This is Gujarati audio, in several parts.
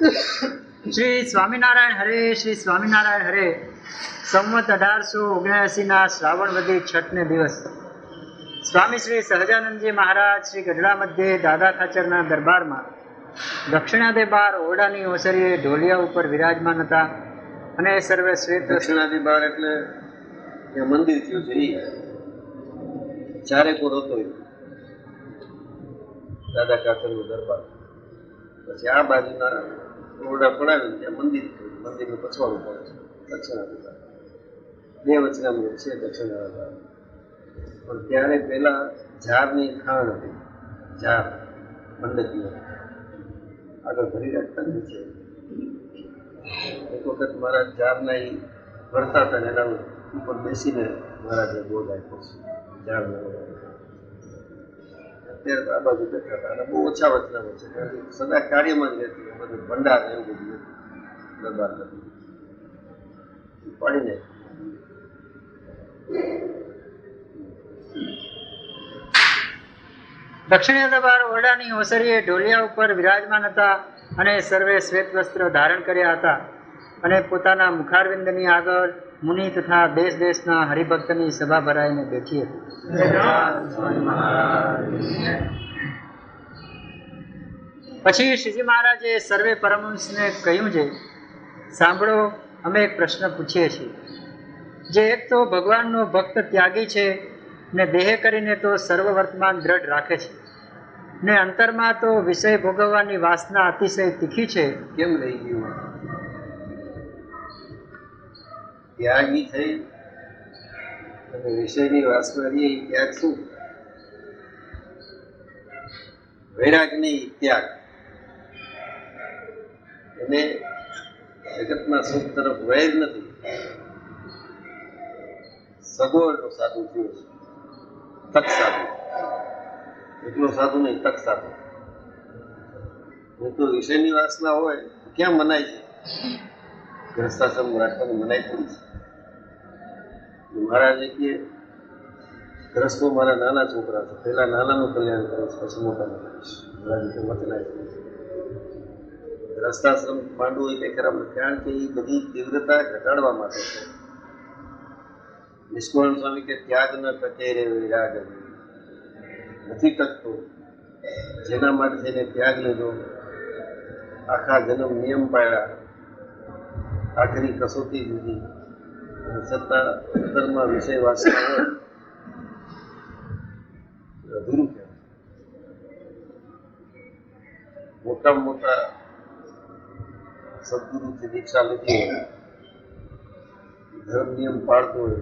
શ્રી સ્વામિનારાયણ હરે, શ્રી સ્વામિનારાયણ હરે. સંવત 1879 શ્રાવણ વધી છઠને દિવસ સ્વામી શ્રી સહજાનંદજી મહારાજ શ્રી ગઢડા મધ્યે દાદા ખાચરના દરબારમાં દક્ષિણાદે બાર ઓરડાની ઓસરીએ ઢોલિયા ઉપર વિરાજમાન હતા અને સર્વે શ્વેત. દક્ષિણાદે બાર એટલે મંદિર થયું છે એ ચારે કોર હતો દાદા ખાચરનો દરબાર. પછી આ બાજુના ઓરડા પડાવીને ત્યાં મંદિર થયું. મંદિરનું પછવાડું પડે છે દક્ષિણાદે બાર. બે વચનામૃત છે દક્ષિણાદે બાર. પણ ત્યારે પેલા ઝાડની ખાણ હતી. ઝાડ મંડપીઓ આગળ ભરી રાખતા નીચે. એક વખત મારા ઝાડના એ ભરતા હતા ને એના ઉપર બેસીને મહારાજે બોધ આપ્યો છે ઝાડના. અત્યારે આ બાજુ બેઠા હતા અને બહુ ઓછા વચનામો છે કારણ કે સદા કાર્યમાં જ રહેતી. બધું ભંડાર એવું બધું દરબાર નથી પાડીને. દક્ષિણાદે બાર ઓરડાની ઓસરીએ ઢોલિયા ઉપર વિરાજમાન હતા અને સર્વે શ્વેત વસ્ત્ર ધારણ કર્યા હતા અને પોતાના મુખારવિંદની આગળ મુનિ તથા દેશ દેશના હરિભક્તની સભા ભરાઈને બેઠી હતી. પછી શ્રીજી મહારાજે સર્વે પરમહંસને કહ્યું છે, સાંભળો, અમે એક પ્રશ્ન પૂછીએ છીએ. જે એક તો ભગવાનનો ભક્ત ત્યાગી છે ને દેહ કરીને તો સર્વ વર્તમાન દ્રઢ રાખે છે ને અંતરમાં તો વિષય ભોગવવાની વાસના અતિશય તીખી છે. કેમ રહી ગયું? ત્યાગી થઈ અને વિષયની વાસના રહી. ત્યાગ શું? વૈરાગ નહીં, ત્યાગ. એને જગતના સુખ તરફ વૈર નથી. સગવડનો સાધુ થયો છે. તક સાધુ. એટલો સાધુ નહીં, તક સાધુ. તો વિષયની વાસના હોય ક્યાં મનાય છે? ગ્રસ્તાશ્રમ રાખવાની મનાઈ થોડી છે. મહારાજે કે ગ્રસ્તો મારા નાના છોકરા છે, પહેલા નાનાનું કલ્યાણ કરીશ પછી મોટાનું કરીશ. મહારાજે તો વચન આપ્યું. ગ્રસ્તાશ્રમ માંડવું એ કંઈ ખરાબ નથી, કારણ કે એ બધી તીવ્રતા ઘટાડવા માટે છે. નિષ્કુળાનંદ સ્વામી કે ત્યાગ ન ટકે રે વિરાગ નથી ટકતો. જેના માટે તેને ત્યાગ લીધો, આખા જન્મ નિયમ પાળ્યા, આખરી કસોટી દીધી, છતાં અંતરમાં વિષય વાસના હોય અધૂરું કહેવાય. મોટામાં મોટા સદગુરુથી દીક્ષા લીધી હોય, ધર્મ નિયમ પાળતો હોય,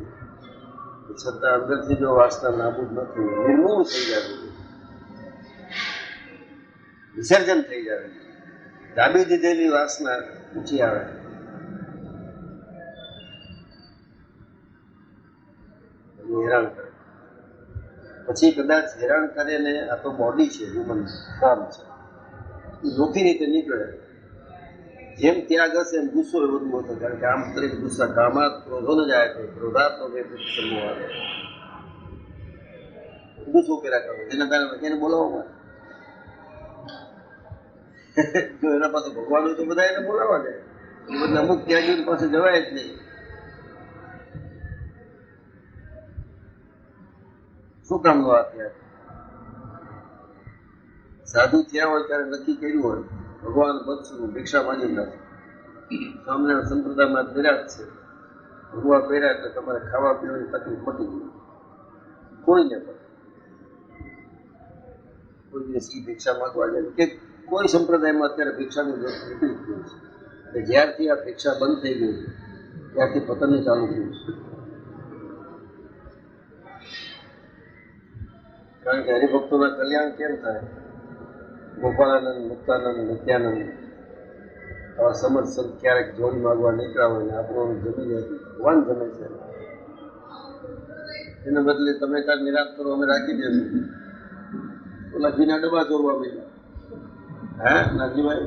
છતાં અંદરથી જો વાસના નાબૂદ નથી, નિર્મૂળ થઈ જાય, વિસર્જન થઈ જાય, દાબી દીધેલી વાસના ઊંચી આવે. હેરાન કરે. પછી કદાચ હેરાન કરે ને આ તો બોડી છે, હ્યુમન ફોર્મ છે, લોખી રીતે નીકળે. જેમ ત્યાગ હશે એમ ગુસ્સો એ વધુ હતો, કારણ કે આમ દરેક ગુસ્સા કામાત ક્રોધો ને જાય છે. ક્રોધાત્મક સમૂહ આવે, ગુસ્સો કર્યા કરો, જેના કારણે એને બોલાવવા. જો એના પાસે ભગવાન હોય તો બધા એને બોલાવવા જાય. એ બધા અમુક ત્યાગીઓ પાસે જવાય જ નહીં. શું કામનો આ ત્યાગ? સાધુ થયા હોય ત્યારે નક્કી કર્યું હોય ભગવાન બચશું, ભિક્ષા માંગી નથી. સ્વામિનારાયણ સંપ્રદાયમાં વિરાટ છે, ભગવાન પહેર્યા એટલે તમારે ખાવા પીવાની તકલીફ પડી ગઈ. કોઈને પણ કોઈ દિવસ એ ભિક્ષા માંગવા જાય કે કોઈ સંપ્રદાયમાં અત્યારે ભિક્ષાની જરૂર નીકળી ગયું છે. એટલે જ્યારથી આ ભિક્ષા બંધ થઈ ગઈ ત્યારથી પતન ચાલુ થયું છે. કારણ કે હરિભક્તોના કલ્યાણ કેમ થાય? ગોપાળાનંદ, મુક્તાનંદ, નિત્યાનંદ આવા સમર્થ સંત ક્યારેક જોડી માગવા નીકળ્યા હોય ને આપણું જમી જાય, ભગવાન જમે છે. એને બદલે તમે કાંઈ નિરાશ કરો, અમે રાખી દઈશું. ઓલા ઘીના ડબ્બા ચોરવા મળ્યા. હા નાગજીભાઈ,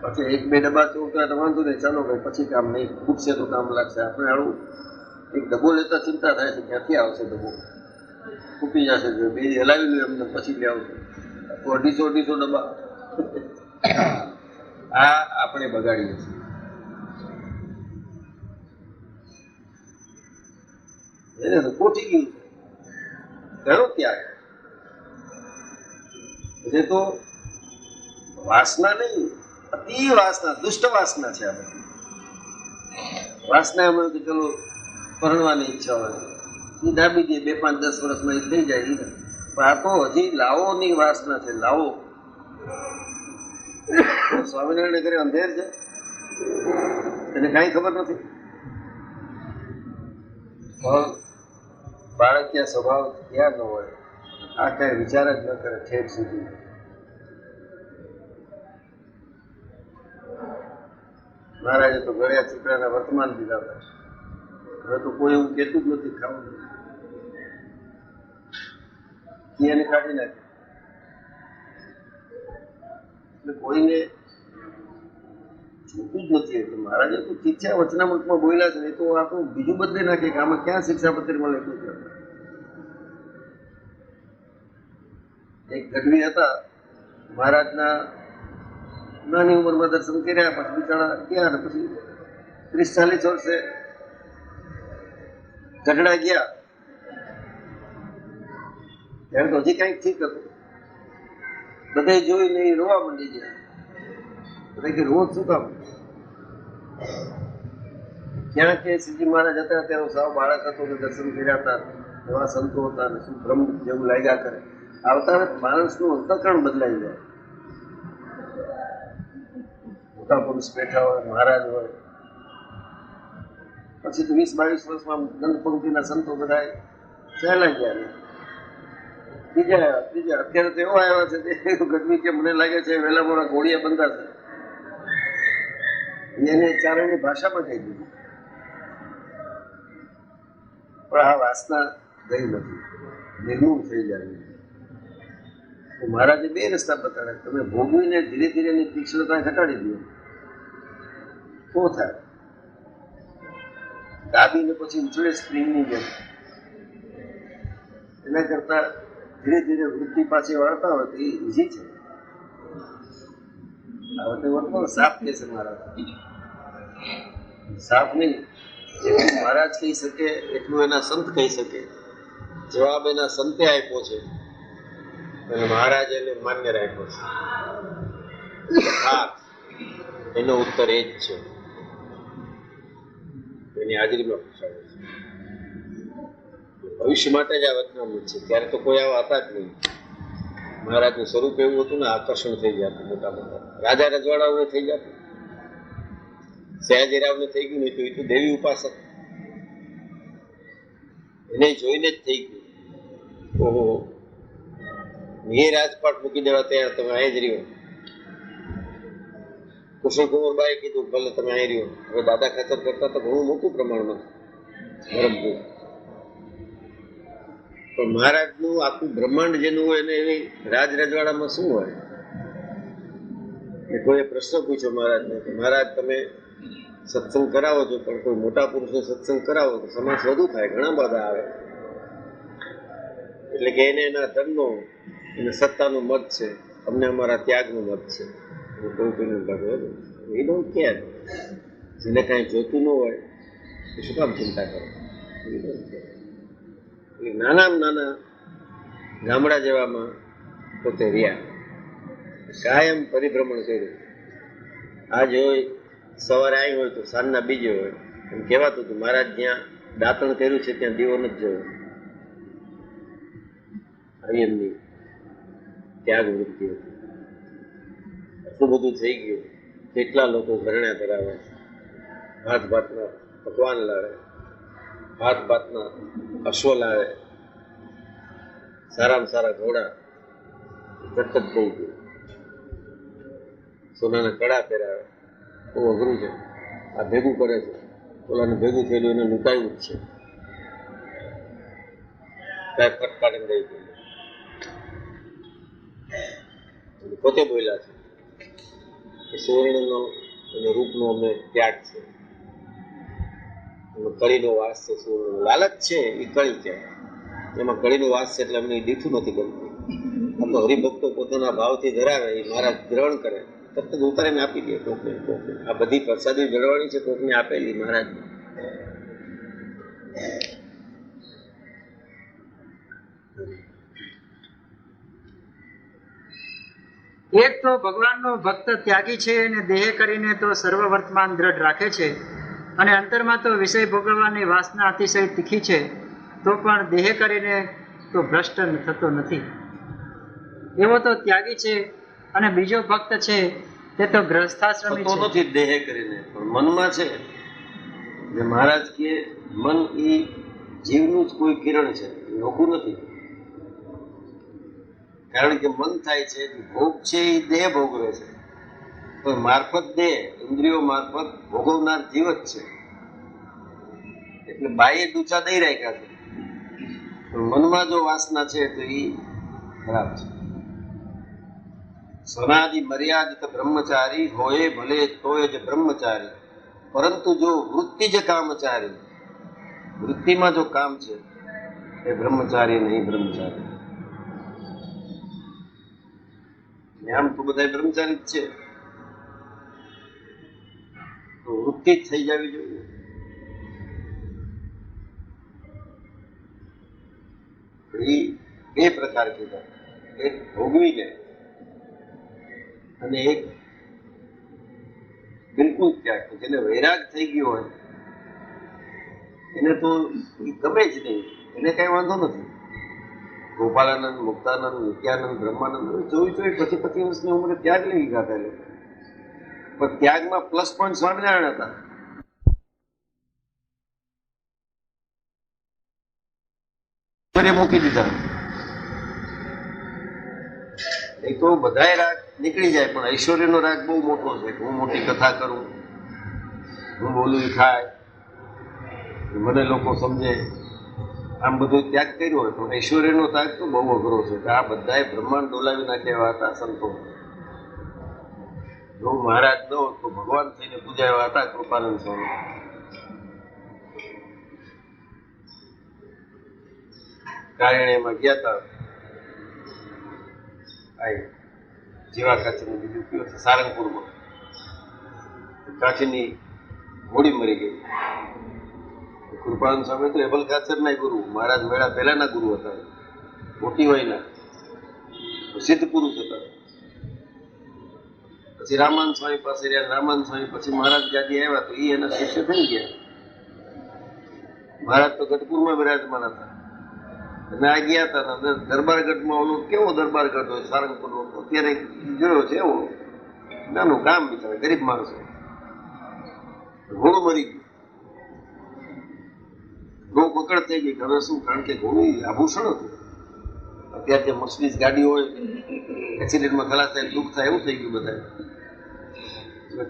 પછી એક બે ડબ્બા ચોરતા તો વાંધો નહીં, ચાલો ભાઈ પછી કામ નહીં, ખૂટશે તો કામ લાગશે. આપણે આવું એક ડબ્બો લેતા ચિંતા થાય છે, ક્યાંથી આવશે ડબ્બો, ખૂટી જશે. બે હલાવી લો એમને પછી લે આવશે. તો 250 ડબ્બા આ આપણે બગાડીએ છીએ. એને તો કોઠી ગયું છે, ઘણો ત્યાગ. એટલે તો વાસના નહીં, અતિ વાસના, દુષ્ટ વાસના છે. આ બધી વાસના એમાં તો ચલો પરણવાની ઈચ્છા હોય એ દાબી દે, 2, 5, 10 વર્ષમાં એ થઈ જાય. પણ આ તો હજી લાવોની વાસના છે. લાવો સ્વામિનારાયણ ઘરે અંધેર છે, એને કાંઈ ખબર નથી. પણ બાળકીય સ્વભાવ ક્યાં ન હોય, આ કાંઈ વિચાર જ ન કરે ઠેઠ સુધી. મહારાજે તો ગળ્યા ચીકડાના વર્તમાન દીધા હતા. હવે તો કોઈ એવું કહેતું જ નથી ખાવું એને કાઢી નાખે. એટલે કોઈને જોતું જ નથી. એટલે મહારાજે તો ઠીક છે વચનામૃતમાં બોલ્યા છે, એ તો આ તો બીજું બદલી નાખે કે આમાં ક્યાં શિક્ષાપત્રીમાં લખ્યું છે. એક ગઢવી હતા, મહારાજના નાની ઉંમરમાં દર્શન કર્યા, પછી બિચારા ગયા, પછી 30-40 વર્ષે ગઢડા ગયા ત્યારે તો હજી કંઈક ઠીક હતું. બધા જોઈને એ રોવા માંડી ગયા. બધા કે રોજ શું કામ? ક્યાં કે શ્રીજી મહારાજ હતા ત્યારે સાવ બાળક હતો ને દર્શન કર્યા હતા, એવા સંતો હતા ને શું બ્રહ્મ જેવું લાગ્યા કરે. આવતા માણસનું અંતઃકરણ બદલાઈ જાય. મોટા પુરુષ બેઠા હોય, મહારાજ હોય, પછી તો 20-22 વર્ષમાં દંડ પંક્તિના સંતો બધા ચાલ્યા ગયા. ત્રીજા અત્યારે તો એવો આવ્યા છે તે ગઢવી કે મને લાગે છે વહેલા મોડા ઘોડિયા બંધાશે. એને ચારણની ભાષામાં કહી દીધું. પણ આ વાસના ગઈ નથી, નિર્મૂળ થઈ જાય. મહારાજે 2 રસ્તા બતાડ્યા. તમે ભોગવીને ધીરે ધીરે એની તીક્ષ્ણતા ઘટાડી દો, શું થાય? દાબીને પછી ઉછળે સ્પ્રિંગની જેમ. એના કરતા ધીરે ધીરે વૃત્તિ પાછી વાળતા હોય તો એ ઈઝી છે. આ વખતે વર્તમાન સાપ કહે છે મહારાજ. સાપ નહીં, જેટલું મહારાજ કહી શકે એટલું એના સંત કહી શકે. જવાબ એના સંતે આપ્યો છે અને મહારાજ એને માન્ય રાખ્યો છે. હા, એનો ઉત્તર એ જ છે. એની હાજરીમાં પૂછાયો છે. ભવિષ્ય માટે જ આ વચનામૃત છે. ત્યારે તો કોઈ આવા હતા જ નહીં. મહારાજનું સ્વરૂપ એવું હતું ને, આકર્ષણ થઈ જતું મોટા મોટા. રાજા રજવાડાઓને થઈ જતું, સયાજીરાવને થઈ ગયું નહીં તો એ તો દેવી ઉપાસક, એને જોઈને જ થઈ ગયું. ઓહો, એ રાજપાટ મૂકી દેવા તૈયાર, તમે અહીં જ રહ્યો. કુશળકુંવરબાએ કીધું ભલે તમે અહીં રહ્યો. હવે દાદા ખાતર કરતા તો ઘણું મોટું પ્રમાણમાં ધર્મપુર. પણ મહારાજનું આખું બ્રહ્માંડ જેનું હોય એને એવી રાજ રજવાડામાં શું હોય? કોઈએ પ્રશ્ન પૂછ્યો મહારાજને કે મહારાજ તમે સત્સંગ કરાવો છો, પણ કોઈ મોટા પુરુષનો સત્સંગ કરાવો તો સમાસ વધુ થાય, ઘણા બધા આવે. એટલે કે એને એના ધનનો એને સત્તાનો મત છે, અમને અમારા ત્યાગનો મત છે. કોઈ કોઈનું ભગવાન એ ડોન્ટ કેર. જેને કાંઈ જોતું ન હોય એ શું કામ ચિંતા કરે? નાનામાં નાના ગામડા જેવામાં પોતે રહ્યા, કાયમ પરિભ્રમણ કર્યું. આજ હોય સવારે આવી હોય તો સાંજના બીજે હોય. એમ કહેવાતું હતું મહારાજ જ્યાં દાંતણ કર્યું છે ત્યાં દીવો નથી જોયો. આવી એમની ત્યાગ વૃત્તિ હતી. આટલું બધું થઈ ગયું. કેટલા લોકો ઘરણા કરાવે, ભાત ભાતના પકવાન લાવે, ભાત ભાતના અશ્વ લાવે, સારામાં સારા ઘોડા, જગત થઈ ગયું. સોનાના કડા પહેરાવે, બહુ અઘરું છે. આ ભેગું કરે છે, ઓલાને ભેગું થયેલું એને લૂંટાયું જ છે. કાંઈ ફટકારીને દઈ ગયું. પોતે બોલ્યા છે કે સુવર્ણનો અને રૂપનો અમને ત્યાગ છે, કળીનો વાસ છે. સુવર્ણનો લાલચ છે એ કળી કહેવાય. એમાં કળીનો વાસ છે એટલે અમને દીઠું નથી ગમતું. આ તો હરિભક્તો પોતાના ભાવથી ધરાવે, એ મહારાજ ગ્રહણ કરે. તરત જ ઉતારીને આપી દે કોકને. આ બધી પ્રસાદી જળવાણી છે, કોકને આપેલી મહારાજ. એક તો ભગવાનનો ભક્ત ત્યાગી છે અને દેહ કરીને તો સર્વ વર્તમાન દ્રઢ રાખે છે, અને અંતરમાં તો વિષય ભોગવવાની વાસના અતિશય તીખી છે, તો પણ દેહ કરીને તો ભ્રષ્ટ થતો નથી. એવો તો ત્યાગી છે. અને બીજો ભક્ત છે તે તો ગ્રહસ્થાશ્રમી થતો છે. નથી દેહ કરીને, પણ મનમાં છે. જે મહારાજ કે મન એ જીવનું જ કોઈ કિરણ છે, લોકોનું નથી. કારણ કે મન થાય છે, ભોગ છે એ દેહ ભોગવે છે, તો મારફત દેહ, ઇન્દ્રિયો મારફત ભોગવનાર જીવ જ છે. એટલે બાહ્ય ડૂચા દઈ રાખ્યા છે, પણ મનમાં જો વાસના છે તો એ ખરાબ છે. સ્વનાદિ મર્યાદિત બ્રહ્મચારી હોય ભલે તોય જ બ્રહ્મચારી, પરંતુ જો વૃત્તિ જ કામચારી, વૃત્તિમાં જો કામ છે એ બ્રહ્મચારી નહીં, બ્રહ્મચારી. આમ તો બધા બ્રહ્મચારી જ છે, તો વૃત્તિ જ થઈ જવી જોઈએ. એ બે પ્રકાર કીધા, એક ભોગવી લે અને એક બિલકુલ ત્યાગ. જેને વૈરાગ થઈ ગયો હોય એને તો ગમે જ નહીં, એને કઈ વાંધો નથી. ગોપાલાનંદ, મુક્તાનંદ, નિત્યાનંદ, બ્રહ્માનંદ 24 વર્ષની ઉંમરે ત્યાગ લઈ ગયા હતા. પણ ત્યાગમાં પ્લસ પોઈન્ટ સ્વામિનારાયણ હતા. મૂકી દીધા. એ તો બધાય રાગ નીકળી જાય, પણ ઐશ્વર્યનો રાગ બહુ મોટો છે. હું મોટી કથા કરું, હું બોલું થાય, મને લોકો સમજે, આમ બધું ત્યાગ કર્યો હોય. પણ ઐશ્વર્યનો ત્યાગ તો બહુ અઘરો છે. આ બધાએ બ્રહ્માંડ ડોલાવી નાખ્યા હતા સંતો. જો મહારાજ ન હોત તો ભગવાન થઈને પૂજાયા હતા કૃપાનંદ સ્વામી. કારણેમાં ગયા હતા, જેવા કાચીનું બીજું કયું છે સારંગપુરમાં, કાચીની ઘોડી મરી ગઈ. કૃપાનંદ સ્વામી તો એબલ કાચર ના ગુરુ, મહારાજ મેળા પહેલાના ગુરુ હતા, મોટી વયના સિદ્ધ પુરુષ હતા. પછી રામાન સ્વામી પાસે રહ્યા. રામાન સ્વામી પછી મહારાજ ગાદી આવ્યા તો એ એના શિષ્ય થઈ ગયા. મહારાજ તો ગઢપુરમાં બિરાજમાન હતા. અને આ ગયા હતા દરબારગઢમાં. ઓલો કેવો દરબારગઢ હોય સારંગપુરનો, અત્યારે જોયો છે એવો નાનું ગામ, બિચારા ગરીબ માણસો. ઘોડું મરી ગયું, બહુ પકડ થઈ ગઈ. હવે શું? કારણ કે ઘોડું આભૂષણ હતું. અત્યારે જે મર્સિડીઝ ગાડી હોય, એક્સિડન્ટમાં ખલાસ થાય, દુઃખ થાય, એવું થઈ ગયું બધા.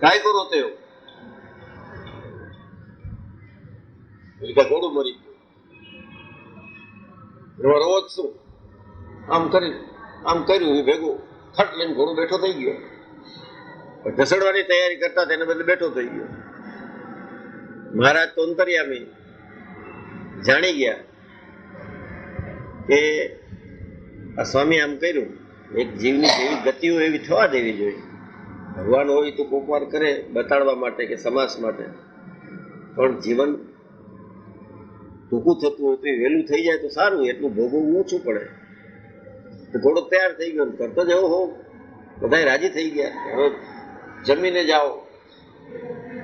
કાંઈ કરો તેઓ ઘોડું મરી ગયું. એમાં રોજ શું આમ કર્યું એ ભેગું ખટ લઈને ઘોડું બેઠો થઈ ગયો. ઘસડવાની તૈયારી કરતા તેને બદલે બેઠો થઈ ગયો. મહારાજ તો અંતર્યામી જાણી ગયા કે આ સ્વામી આમ કર્યું. એક જીવની જેવી ગતિ હોય એવી થવા દેવી જોઈએ. ભગવાન હોય તો કોકવાર કરે બતાડવા માટે કે સમાસ માટે, પણ જીવન ટૂંકું થતું હોય તો વહેલું થઈ જાય તો સારું. એટલું ભોગવવું ઓછું પડે. ઘોડો તૈયાર થઈ ગયો, તરત જ એવો હોવ બધા રાજી થઈ ગયા. હવે જમીને જાઓ,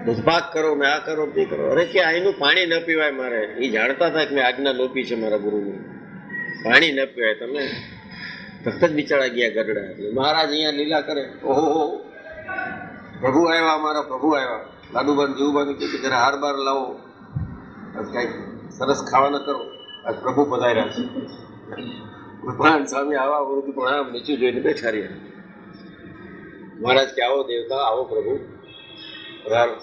દૂધપાક કરો ને આ કરો તે કરો. અરે કે અહીંનું પાણી ન પીવાય મારે. એ જાણતા હતા કે મેં આજ્ઞા લોપી છે મારા ગુરુની, પાણી ન પીવાય. તમે તરત જ બિચારા ગયા ગઢડા. એટલે મહારાજ અહીંયા લીલા કરે. ઓહો, પ્રભુ આવ્યા, અમારા પ્રભુ આવ્યા. લાડુબાન જીવુબાન કે જરા હાર બાર લાવો, આજ કાંઈક સરસ ખાવાના કરો, આજ પ્રભુ પધાર્યા છે. ભગવાન સ્વામી આવા વૃદ્ધ પણ આમ નીચું જોઈને બેઠા રહ્યા. મહારાજ કે આવો દેવતા, આવો પ્રભુ પધારો.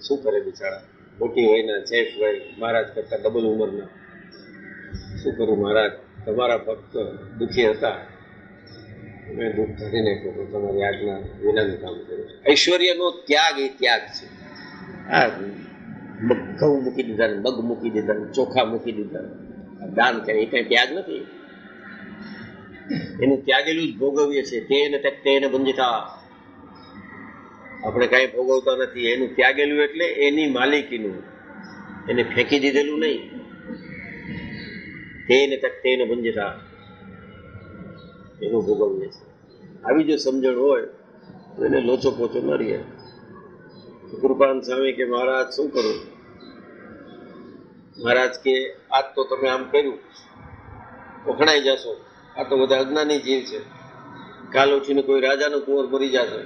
શું કરે બિચારા, મોટી વયના ચેફ હોય, મહારાજ કરતા ડબલ ઉંમરના. શું કરું મહારાજ, તમારા ભક્ત દુઃખી હતા, મેં દુઃખ કાઢી નાખ્યું, તમારી આજ્ઞા વિનાનું કામ કર્યું. ઐશ્વર્યનો ત્યાગ એ ત્યાગ છે. આ ઘઉં મૂકી દીધા, મગ મૂકી દીધા, ચોખા મૂકી દીધા, દાન કરે, એ કઈ ત્યાગ નથી. એનું ત્યાગેલું જ ભોગવીએ છીએ. તેન ત્યક્તેન ભુંજિતા. આપણે કાંઈ ભોગવતા નથી. એનું ત્યાગેલું એટલે એની માલિકીનું, એને ફેંકી દીધેલું નહીં. તેન ત્યક્તેન ભુંજિતા, એનું ભોગવીએ છીએ. આવી જો સમજણ હોય તો એને લોચો પોચો ન રહે. કૃપાનંદ સ્વામી કે મહારાજ શું કરું? મહારાજ કે આજ તો તમે આમ કર્યું, વખણાઈ જશો. આ તો બધા અજ્ઞાની જીવ છે. કાલ ઉઠીને કોઈ રાજાનો કુંવર મરી જશે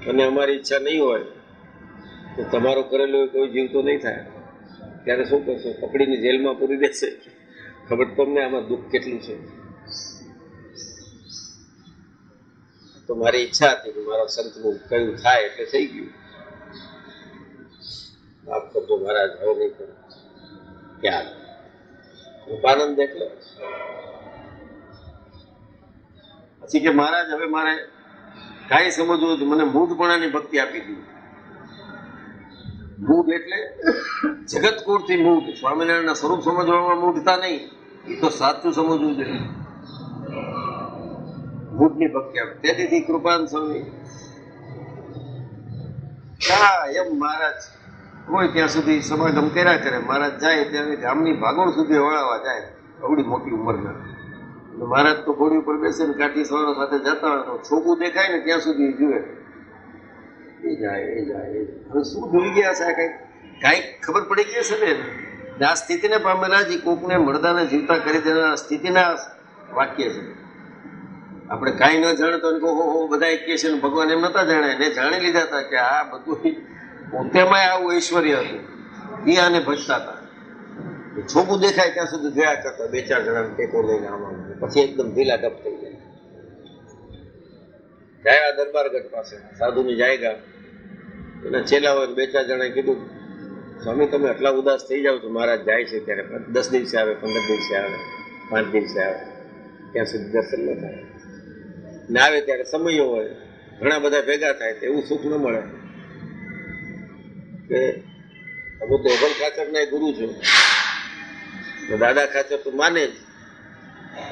અને અમારી ઈચ્છા નહીં હોય તો તમારો કરેલો કોઈ જીવ તો નહીં થાય. ત્યારે શું કરશો? પકડીને જેલમાં પૂરી દેશે. ખબર તમને આમાં દુઃખ કેટલું છે. તો મારી ઈચ્છા હતી કે મારા સંતનું કયું થાય એટલે થઈ ગયું. માફ કરજો મહારાજ, હવે નહીં કરું. ક્યાં કૃપાનંદ એટલે પછી કે મહારાજ હવે મારે કાંઈ સમજવું હતું, મને મૂઢપણાની ભક્તિ આપી દીધી. મૂઢ એટલે જગતકુળથી મૂઢ. સ્વામિનારાયણના સ્વરૂપ સમજવામાં મૂઢતા નહીં, એ તો સાચું સમજવું જોઈએ. મૂઢની ભક્તિ આપી. તેથી કૃપાનંદ સ્વામી એમ મહારાજ હોય ત્યાં સુધી સમાગમ કર્યા કરે. મહારાજ જાય ત્યારે ગામની ભાગોળ સુધી વળાવવા જાય. અવડી મોટી ઉંમરના મહારાજ તો ઘોડી ઉપર બેસે ને કાઠી સવારો સાથે જતા હોય તો છોકું દેખાય ને ત્યાં સુધી જુએ. એ જાય. હવે શું ભૂલી ગયા છે? કાંઈક ખબર પડી ગઈ છે ને. આ સ્થિતિને પામેલા જ કોકને મળદાને જીવતા કરી દેનારા સ્થિતિના વાક્ય છે. આપણે કાંઈ ન જાણતો કહો બધા એક છે ને ભગવાન એમ નતા જાણ્યા. એને જાણી લીધા હતા કે આ બધું પોતેમાં આવું ઐશ્વર્ય હતું. એ આને ભજતા હતા. છોકું દેખાય ત્યાં સુધી જોયા કરતા. બે ચાર જણા ટેકો લઈને આમાં પછી એકદમ ઢીલા ડપ થઈ ગયા દરબારગઢ પાસે સાધુની જાયગા. એના છેલ્લા હોય બે ચાર જણાએ કીધું, સ્વામી તમે આટલા ઉદાસ થઈ જાવ છો. મહારાજ જાય છે ત્યારે 10 દિવસે આવે, 15 દિવસે આવે, 5 દિવસે આવે, ત્યાં સુધી દર્શન ન થાય. ને આવે ત્યારે સમયો હોય, ઘણા બધા ભેગા થાય તો એવું સુખ ન મળે. કે હું તો એબલ ખાચરના ગુરુ છું, દાદા ખાચર તો માને જ.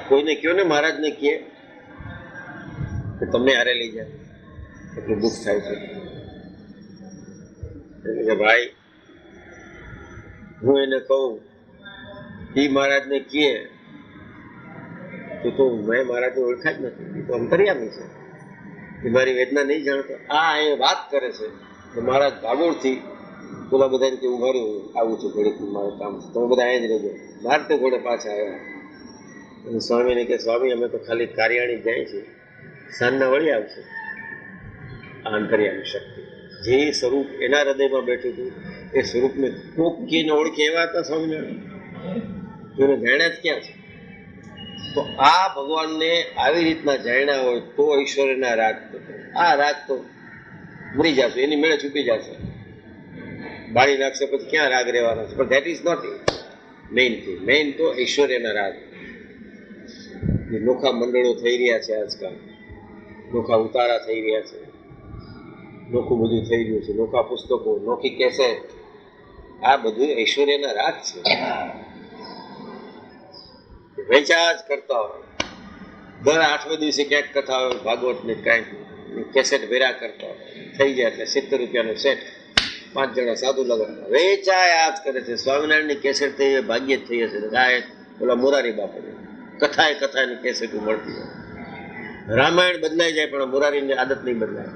કોઈને કયો ને મહારાજને કહે કે તમને હારે લઈ જાય એટલું દુઃખ થાય છે. એટલે કે ભાઈ હું એને કહું એ મહારાજને કહે તો મેં મહારાજને ઓળખા જ નથી. એ તો અંતર્યામી છે. એ મારી વેદના નહીં જાણતો. આ એ વાત કરે છે તો મહારાજ ભાગોળથી બોલા બધાને કે ઉભાર્યું આવું છું ઘડીક મારું કામ છે, તમે બધા અહીંયા જ રહેજો. બહાર તો ઘોડે પાછા આવ્યા અને સ્વામીને કે સ્વામી અમે તો ખાલી કાર્યાણી જાય છે, સાંજના વળી આવશે. આ અંતર્યામી શક્તિ જે સ્વરૂપ એના હૃદયમાં બેઠું હતું એ સ્વરૂપને કોક કીને ઓળખે એવા હતા સ્વામિનારાયણ. એને જાણ્યા જ ક્યાં છે? તો આ ભગવાનને આવી રીતના જાણ્યા હોય તો ઐશ્વર્યના રાગ. આ રાગ તો મરી જશે, એની મેળે છૂટી જશે, બાળી નાખશે, પછી ક્યાં રાગ રહેવાના છે? પણ that is not main thing. Main તો ઐશ્વર્યના રાગ. નોખા મંડળો થઈ રહ્યા છે આજકાલ, નોખા ઉતારા થઈ રહ્યા છે, નોખું બધું થઈ રહ્યું છે, નોખા પુસ્તકો, નોખી કેસેટ, આ બધું ઐશ્વર્યના રાગ છે. વેચા જ કરતા હોય. દર 8મે દિવસે ક્યાંક કથા હોય ભાગવત ને કાંઈક કેસેટ ભેરા કરતા હોય. થઈ જાય એટલે 70 રૂપિયાનો સેટ, 5 જણા સાધુ લગાડતા. વેચાય આ જ કરે છે. સ્વામિનારાયણની કેસેટ થઈ ભાગ્ય જ થઈ હશે. ઓલા મોરારી બાપુની કથાની કેસેટો મળતી હોય. રામાયણ બદલાઈ જાય પણ મોરારીની આદત નહીં બદલાય.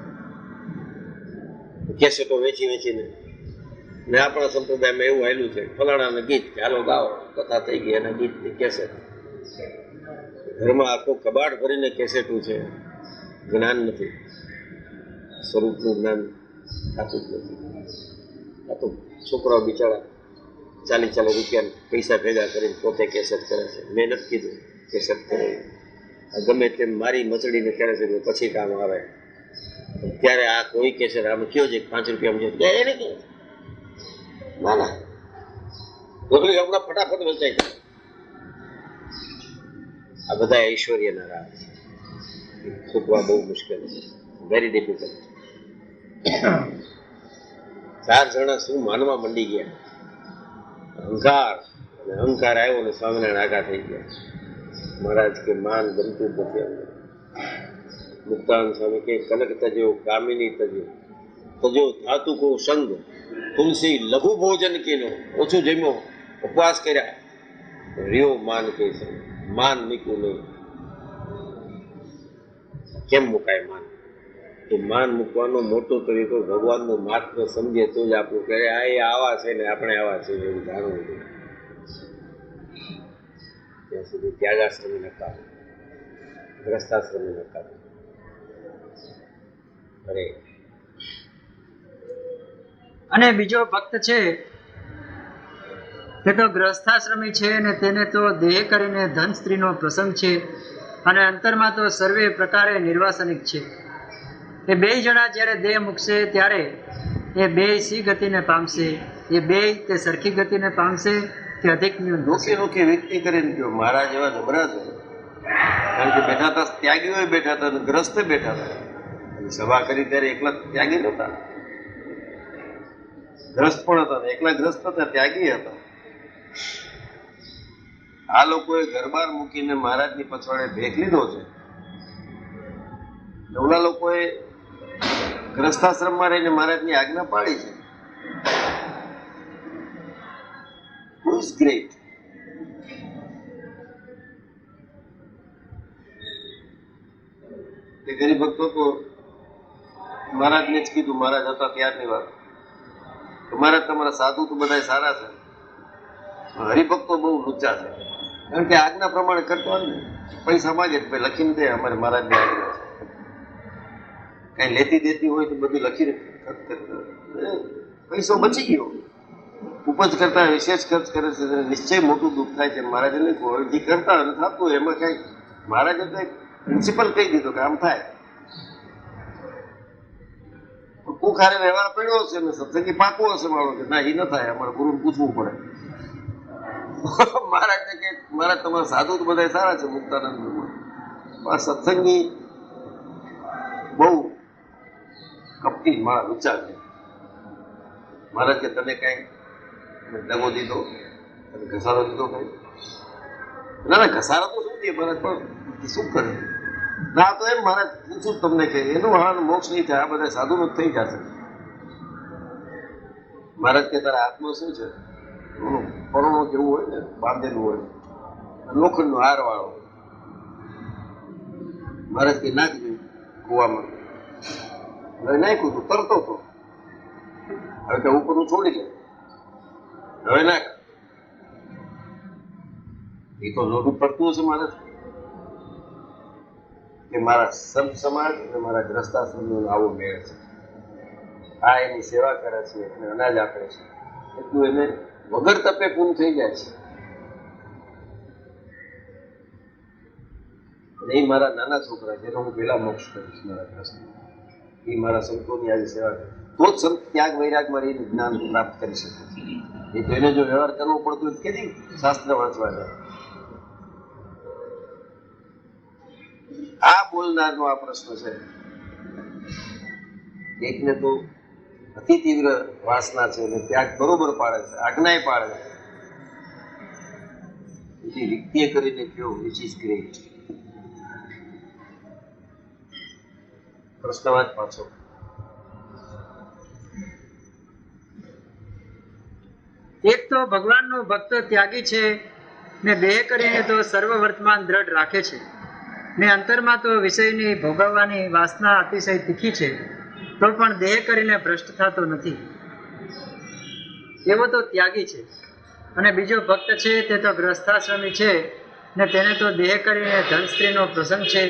કેસેટો વેચીને ને આપણા સંપ્રદાયમાં એવું આવેલું છે ફલાણાને ગીત ચાલો ગાઓ, કથા થઈ ગઈ એના ગીતની કેસેટ. ઘરમાં આખો કબાટ ભરીને કેસેટું છે. જ્ઞાન નથી, સ્વરૂપનું જ્ઞાન થતું જ નથી. આ તો છોકરાઓ બિચારા 40 રૂપિયા પૈસા ભેગા કરીને પોતે કેસેટ કરે છે. મેં નથી કીધું કેસેટ કરે, ગમે તેમ મારી મચડીને કરે છે પછી કામ આવે. ત્યારે આ કોઈ કેસેટ આમ કયો છે 5 રૂપિયામાં છે એને કે ના રોકડી હમણાં ફટાફટ વેચાઈ જાય. આ બધા ઐશ્વર્યના રાગ છે. છૂટવા બહુ મુશ્કેલ છે, વેરી ડિફિકલ્ટ. 4 જણા શું માનવા મંડી ગયા. અહંકાર આવ્યો ને સ્વામિનારાયણ આગા થઈ ગયા. મહારાજ કે માન ગમતું જ નથી અમને. મુક્તાનંદ સ્વામી કે કનક તજ્યો કામિની તજ્યો ધાતુ કો સંગ તુલસી લઘુ ભોજન કીનો, ઓછું જમ્યો, ઉપવાસ કર્યા, રહ્યો માન કે સંગ, માન મૂક્યું નહીં. કેમ મુકાય માન? તો માન મૂકવાનો મોટો તરીકો ભગવાનનું મહાત્મ્ય સમજે તો જ આપણું કહે આ એ આવા છે ને આપણે આવા છે એવું જાણવું જોઈએ. ત્યાં સુધી ત્યાગાશ્રમી નકામું, ગ્રસ્તાશ્રમી નકામું. અરે અને બીજો ભક્ત છે તે તો ગ્રસ્થાશ્રમી છે અને તેને તો દેહ કરીને ધન સ્ત્રીનો પ્રસંગ છે અને અંતરમાં તો સર્વે પ્રકારે નિર્વાસનિક છે. એ બે જણા જ્યારે દેહ મૂકશે ત્યારે એ બે સી ગતિને પામશે? એ બે તે સરખી ગતિને પામશે કે અધિક ન્યૂન? નોખી નોખી વ્યક્તિ કરીને કહ્યો મારા જેવા જબરા છે. કારણ કે બેઠા હતા ત્યાગીઓ બેઠા હતા અને ગ્રસ્તે બેઠા હતા. સભા કરી ત્યારે એકલા ત્યાગી નહોતા, ગ્રસ્ત પણ હતા, એકલા ગ્રસ્ત હતા, ત્યાગી હતા. આ લોકોએ ઘરબાર મૂકીને મહારાજની પછવાડે ભેખ લીધો છે. ઓલા લોકોએ ગ્રસ્તાશ્રમમાં રહીને મહારાજની આજ્ઞા પાડી છે. Who is great? તે ગરીબ ભક્તો તો મહારાજને જ કીધું, મહારાજ હતા ત્યારની વાત, તો મહારાજ તમારા સાધુ તો બધા સારા છે, હરિભક્તો બહુ લુચ્ચા છે. કારણ કે આજ્ઞા પ્રમાણે કરતો હોય ને, પૈસા માગે તો લખીને દે અમારે મહારાજની આજ્ઞા છે. કઈ લેતી દેતી હોય તો બધું લખીને પૈસો બચી ગયો. ઉપજ કરતા વિશેષ ખર્ચ કરે છે, નિશ્ચય મોટું દુઃખ થાય છે. મહારાજે લખ્યું જે કરતા હોય થતું હોય એમાં કઈ મહારાજે તો પ્રિન્સિપલ કહી દીધું કે આમ થાય. કુખ હારે વ્યવહાર પડ્યો છે ને સત્સંગી પાકવો હશે મારો કે ના એ ન થાય, અમારે ગુરુને પૂછવું પડે. મહારાજ કે મહારાજ તમારા સાધુ તો બધા સારા છે મુક્તાનંદમાં, પણ સત્સંગી બહુ કપટી માં ઊંચા છે. મહારાજ કે તને કઈ દગો દીધો, તને ઘસારો દીધો કઈ? ના ના ઘસારો તો શું દે મહારાજ, પણ શું કરે? ના તો એમ મહારાજ પૂછું તમને કે એનું હાલ મોક્ષ નહીં થાય, આ બધા સાધુનું થઈ જશે. મહારાજ કે તારા હાથમાં શું છે? પરોણો જેવું હોય ને બાંધેલું હોય, લોખંડનો હાર વાળો. મહારાજ કે નાખજો કુવામાં. હવે નાખ્યું તું તરતો હતો, હવે કે ઉપરનું છોડી દે, હવે નાખ. એ તો લોઢું પડતું હશે મહારાજ કે મારા સંત સમાજ અને મારા ગ્રસ્તાશ્રમનો આવો મેળ છે. આ એની સેવા કરે છે, એને અનાજ આપે છે, એટલું એને વગર તપે પૂરું થઈ જાય છે. એ મારા નાના છોકરા છે, એનો હું પેલા મોક્ષ કરીશ. મારા ગ્રસ્ત એ મારા સંતોની આજે સેવા કરે તો જ સંત ત્યાગ વૈરાગમાં રહીને જ્ઞાન પ્રાપ્ત કરી શકે છે. એ તો એને જો વ્યવહાર કરવો પડતો હોય કેદી શાસ્ત્ર વાંચવા જાય. આ બોલનારનો આ પ્રશ્ન છે. એકને તો અતિ તીવ્ર વાસના છે અને ત્યાગ બરોબર પાડે છે, આજ્ઞાએ પાડે છે. એથી વ્યક્તિએ કરીને કયો વિચ ઇઝ ગ્રેટ. પ્રશ્નવાદ પાછો. એક તો ભગવાનનો ભક્ત ત્યાગી છે ને દેહ કરીને તો સર્વ વર્તમાન દ્રઢ રાખે છે ને અંતરમાં તો વિષયની ભોગવવાની વાસના અતિશય તીખી છે, તો પણ દેહ કરીને ભ્રષ્ટ થતો નથી, એવો તો ત્યાગી છે. અને બીજો ભક્ત છે તે તો ગ્રસ્થાશ્રમી છે ને તેને તો દેહ કરીને ધન સ્ત્રીનો પ્રસંગ છે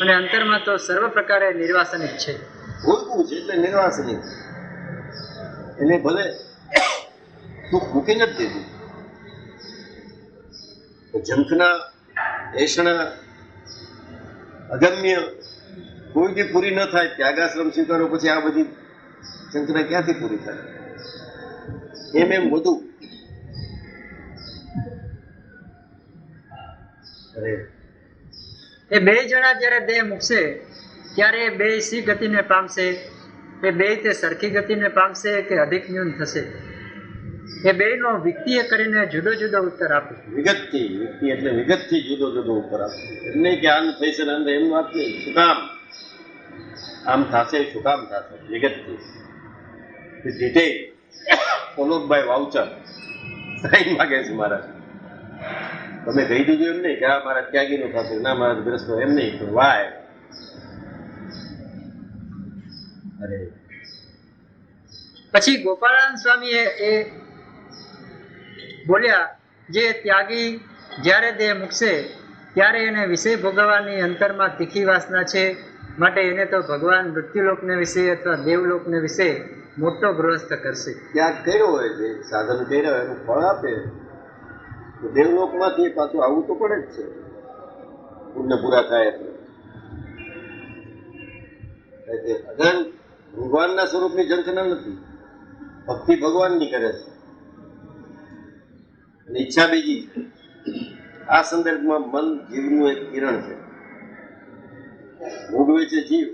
અને અંતરમાં તો સર્વ પ્રકારે નિર્વાસનિક છે. ભોગવું છે એટલે નિર્વાસનિક. એને ભલે સુખ મૂકીને જ દીધું. ઝંખના એષણા અગમ્ય કોઈથી પૂરી ન થાય. ત્યાગાશ્રમ સ્વીકારો પછી આ બધી ઝંખના ક્યાંથી પૂરી થાય? એમ બધું એ બે જણા જ્યારે દેહ મૂકશે ત્યારે એ બે સી ગતિને પામશે? એ બે તે સરખી ગતિને પામશે કે અધિક ન્યૂન થશે? એ બેયનો વ્યક્તિએ કરીને જુદો જુદો ઉત્તર આપો. વિગતથી, વ્યક્તિ એટલે વિગતથી જુદો જુદો ઉત્તર આપે. એમ નહીં કે આમ થઈ છે ને આમ થાય, એમ વાત નહીં. શું કામ આમ થશે, શું કામ થશે, વિગતથી detail followed by voucher sign માગે છે મારા. તમે કહી દીધું એમ નહીં કે આ મારા ત્યાગીનું થશે, ના મારા ગ્રસ્ત, એમ નહીં. પણ વાય અરે પછી ગોપાળાનંદ સ્વામી એ બોલ્યા, જે ત્યાગી જ્યારે દેહ મૂકશે ત્યારે એને વિષય ભોગવવાની અંતરમાં તીખી વાસના છે, માટે એને તો ભગવાન મૃત્યુલોકને વિશે અથવા દેવલોકને વિશે મોટો ગૃહસ્થ કરશે. ત્યાગ કર્યો હોય, જે સાધન કર્યા હોય એનું ફળ આપે તો દેવલોકમાંથી પાછું આવવું તો પડે જ છે, પુણ્ય પૂરા થાય એટલે. અગર ભગવાનના સ્વરૂપની ઝંખના નથી, ભક્તિ ભગવાનની કરે છે અને ઈચ્છા બીજી છે. આ સંદર્ભમાં મન જીવનું એક કિરણ છે. ભોગવે છે જીવ.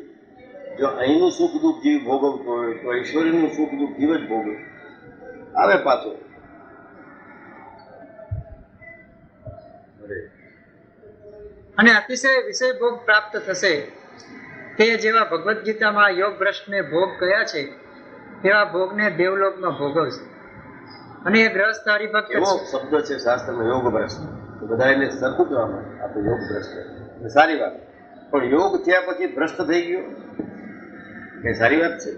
જો અહીંનું સુખ દુઃખ જીવ ભોગવતો હોય તો ઈશ્વરીનું સુખ દુઃખ જીવ જ ભોગવે. આવે પાછો અને અતિશય વિષય ભોગ પ્રાપ્ત થશે. તે જેવા ભગવદ્ ગીતામાં યોગ ભ્રષ્ટને ભોગ કયા છે તેવા ભોગને દેવલોકમાં ભોગવશે. અને એ ગ્રહસ્થ હરિભક્ત એવો છે. શબ્દ છે શાસ્ત્રમાં યોગ ભ્રષ્ટ. તો બધા એને સરખું કહેવામાં આ તો યોગ ભ્રષ્ટ છે. સારી વાત. પણ યોગ થયા પછી ભ્રષ્ટ થઈ ગયો કે સારી વાત છે?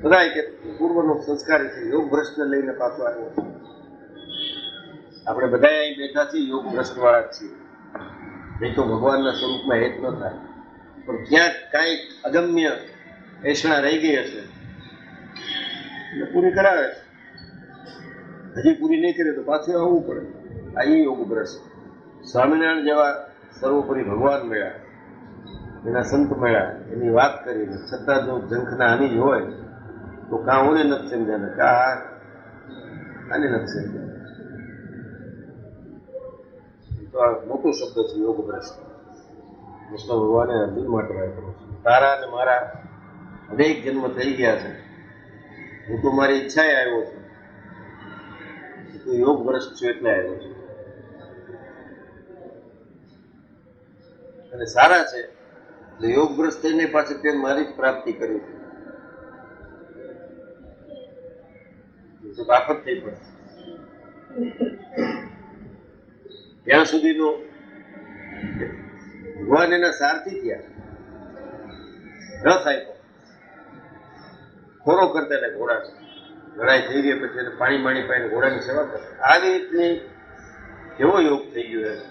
બધા કે પૂર્વનો સંસ્કાર છે, યોગ ભ્રષ્ટને લઈને પાછો આવ્યો છે. આપણે બધા અહીં બેઠા છીએ યોગ ભ્રષ્ટ વાળા જ છીએ. નહીં તો ભગવાનના સ્વરૂપમાં હેત ન થાય. પણ ક્યાંક કાંઈક અગમ્ય એષણા રહી ગઈ હશે એટલે પૂરી કરાવે છે. હજી પૂરી નહીં કરે તો પાછું આવવું પડે. આ યોગ ભ્રષ્ટ. સ્વામિનારાયણ જેવા સર્વોપરી ભગવાન મળ્યા, એના સંત મળ્યા, એની વાત કરીને છતાં જો ઝંખના આની જ હોય તો કાં ઓને નથી સમજ્યા ને કાં આને નથી સમજ્યા. તો આ મોટો શબ્દ છે યોગ ભ્રષ્ટ. કૃષ્ણ ભગવાને અર્જુન માટે વાપર્યો છે. તારા અને મારા અનેક જન્મ થઈ ગયા છે, હું તો મારી ઈચ્છાએ આવ્યો છું, તું યોગ ભ્રષ્ટ છું એટલે આવ્યો છું. અને સારા છે એટલે યોગ ભ્રષ્ટ થઈને પાછી તે મારી જ પ્રાપ્તિ કરી તો આફત થઈ પડે. ત્યાં સુધીનો ભગવાન એના સારથી થયા, રથ આપ્યો, ખોરો કરતા એને ઘોડા, લડાઈ થઈ ગઈ પછી એને પાણી માણી પાઈને ઘોડાની સેવા કરે. આવી રીતની કેવો યોગ થઈ ગયો એમ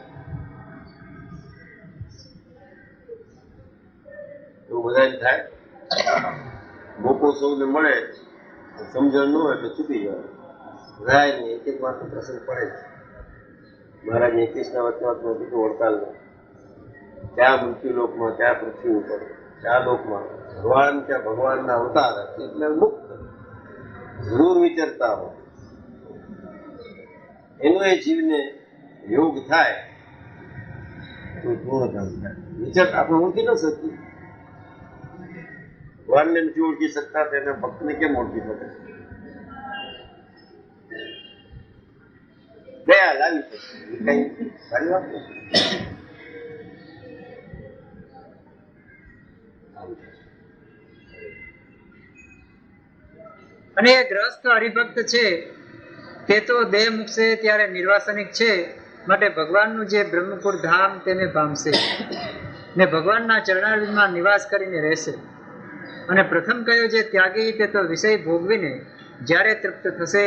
એવું બધાને થાય. મોકો સૌને મળે, સમજણ ન હોય તો ચૂકી જાય. રાય ને એક એક વાર પ્રસંગ પડે છે. મહારાજ 21ના વચનાત્માં કીધું વડતાલમાં, ત્યાં મૃત્યુલોકમાં, ત્યાં પૃથ્વી ઉપર, ત્યાં લોકમાં ભગવાન ત્યાં ભગવાનના અવતાર એટલે મુક્ત જરૂર વિચારતા હોય એનો એ જીવને યોગ થાય તો પૂર્ણ કામ થાય. વિચાર આપણે ઓળખી ન શકીએ. ભગવાનને નથી ઓળખી શકતા તેના ભક્તને કેમ ઓળખી શકે? દયા લાવી શકે એ કઈ સારી વાત નથી. અને એ ગ્રસ્ત હરિભક્ત છે તે તો દેહ મૂકશે ત્યારે નિર્વાસનિક છે, માટે ભગવાનનું જે બ્રહ્મપુર ધામ તેને પામશે ને ભગવાનના ચરણારવિંદમાં નિવાસ કરીને રહેશે. અને પ્રથમ કહ્યું જે ત્યાગી તે તો વિષય ભોગવીને જ્યારે તૃપ્ત થશે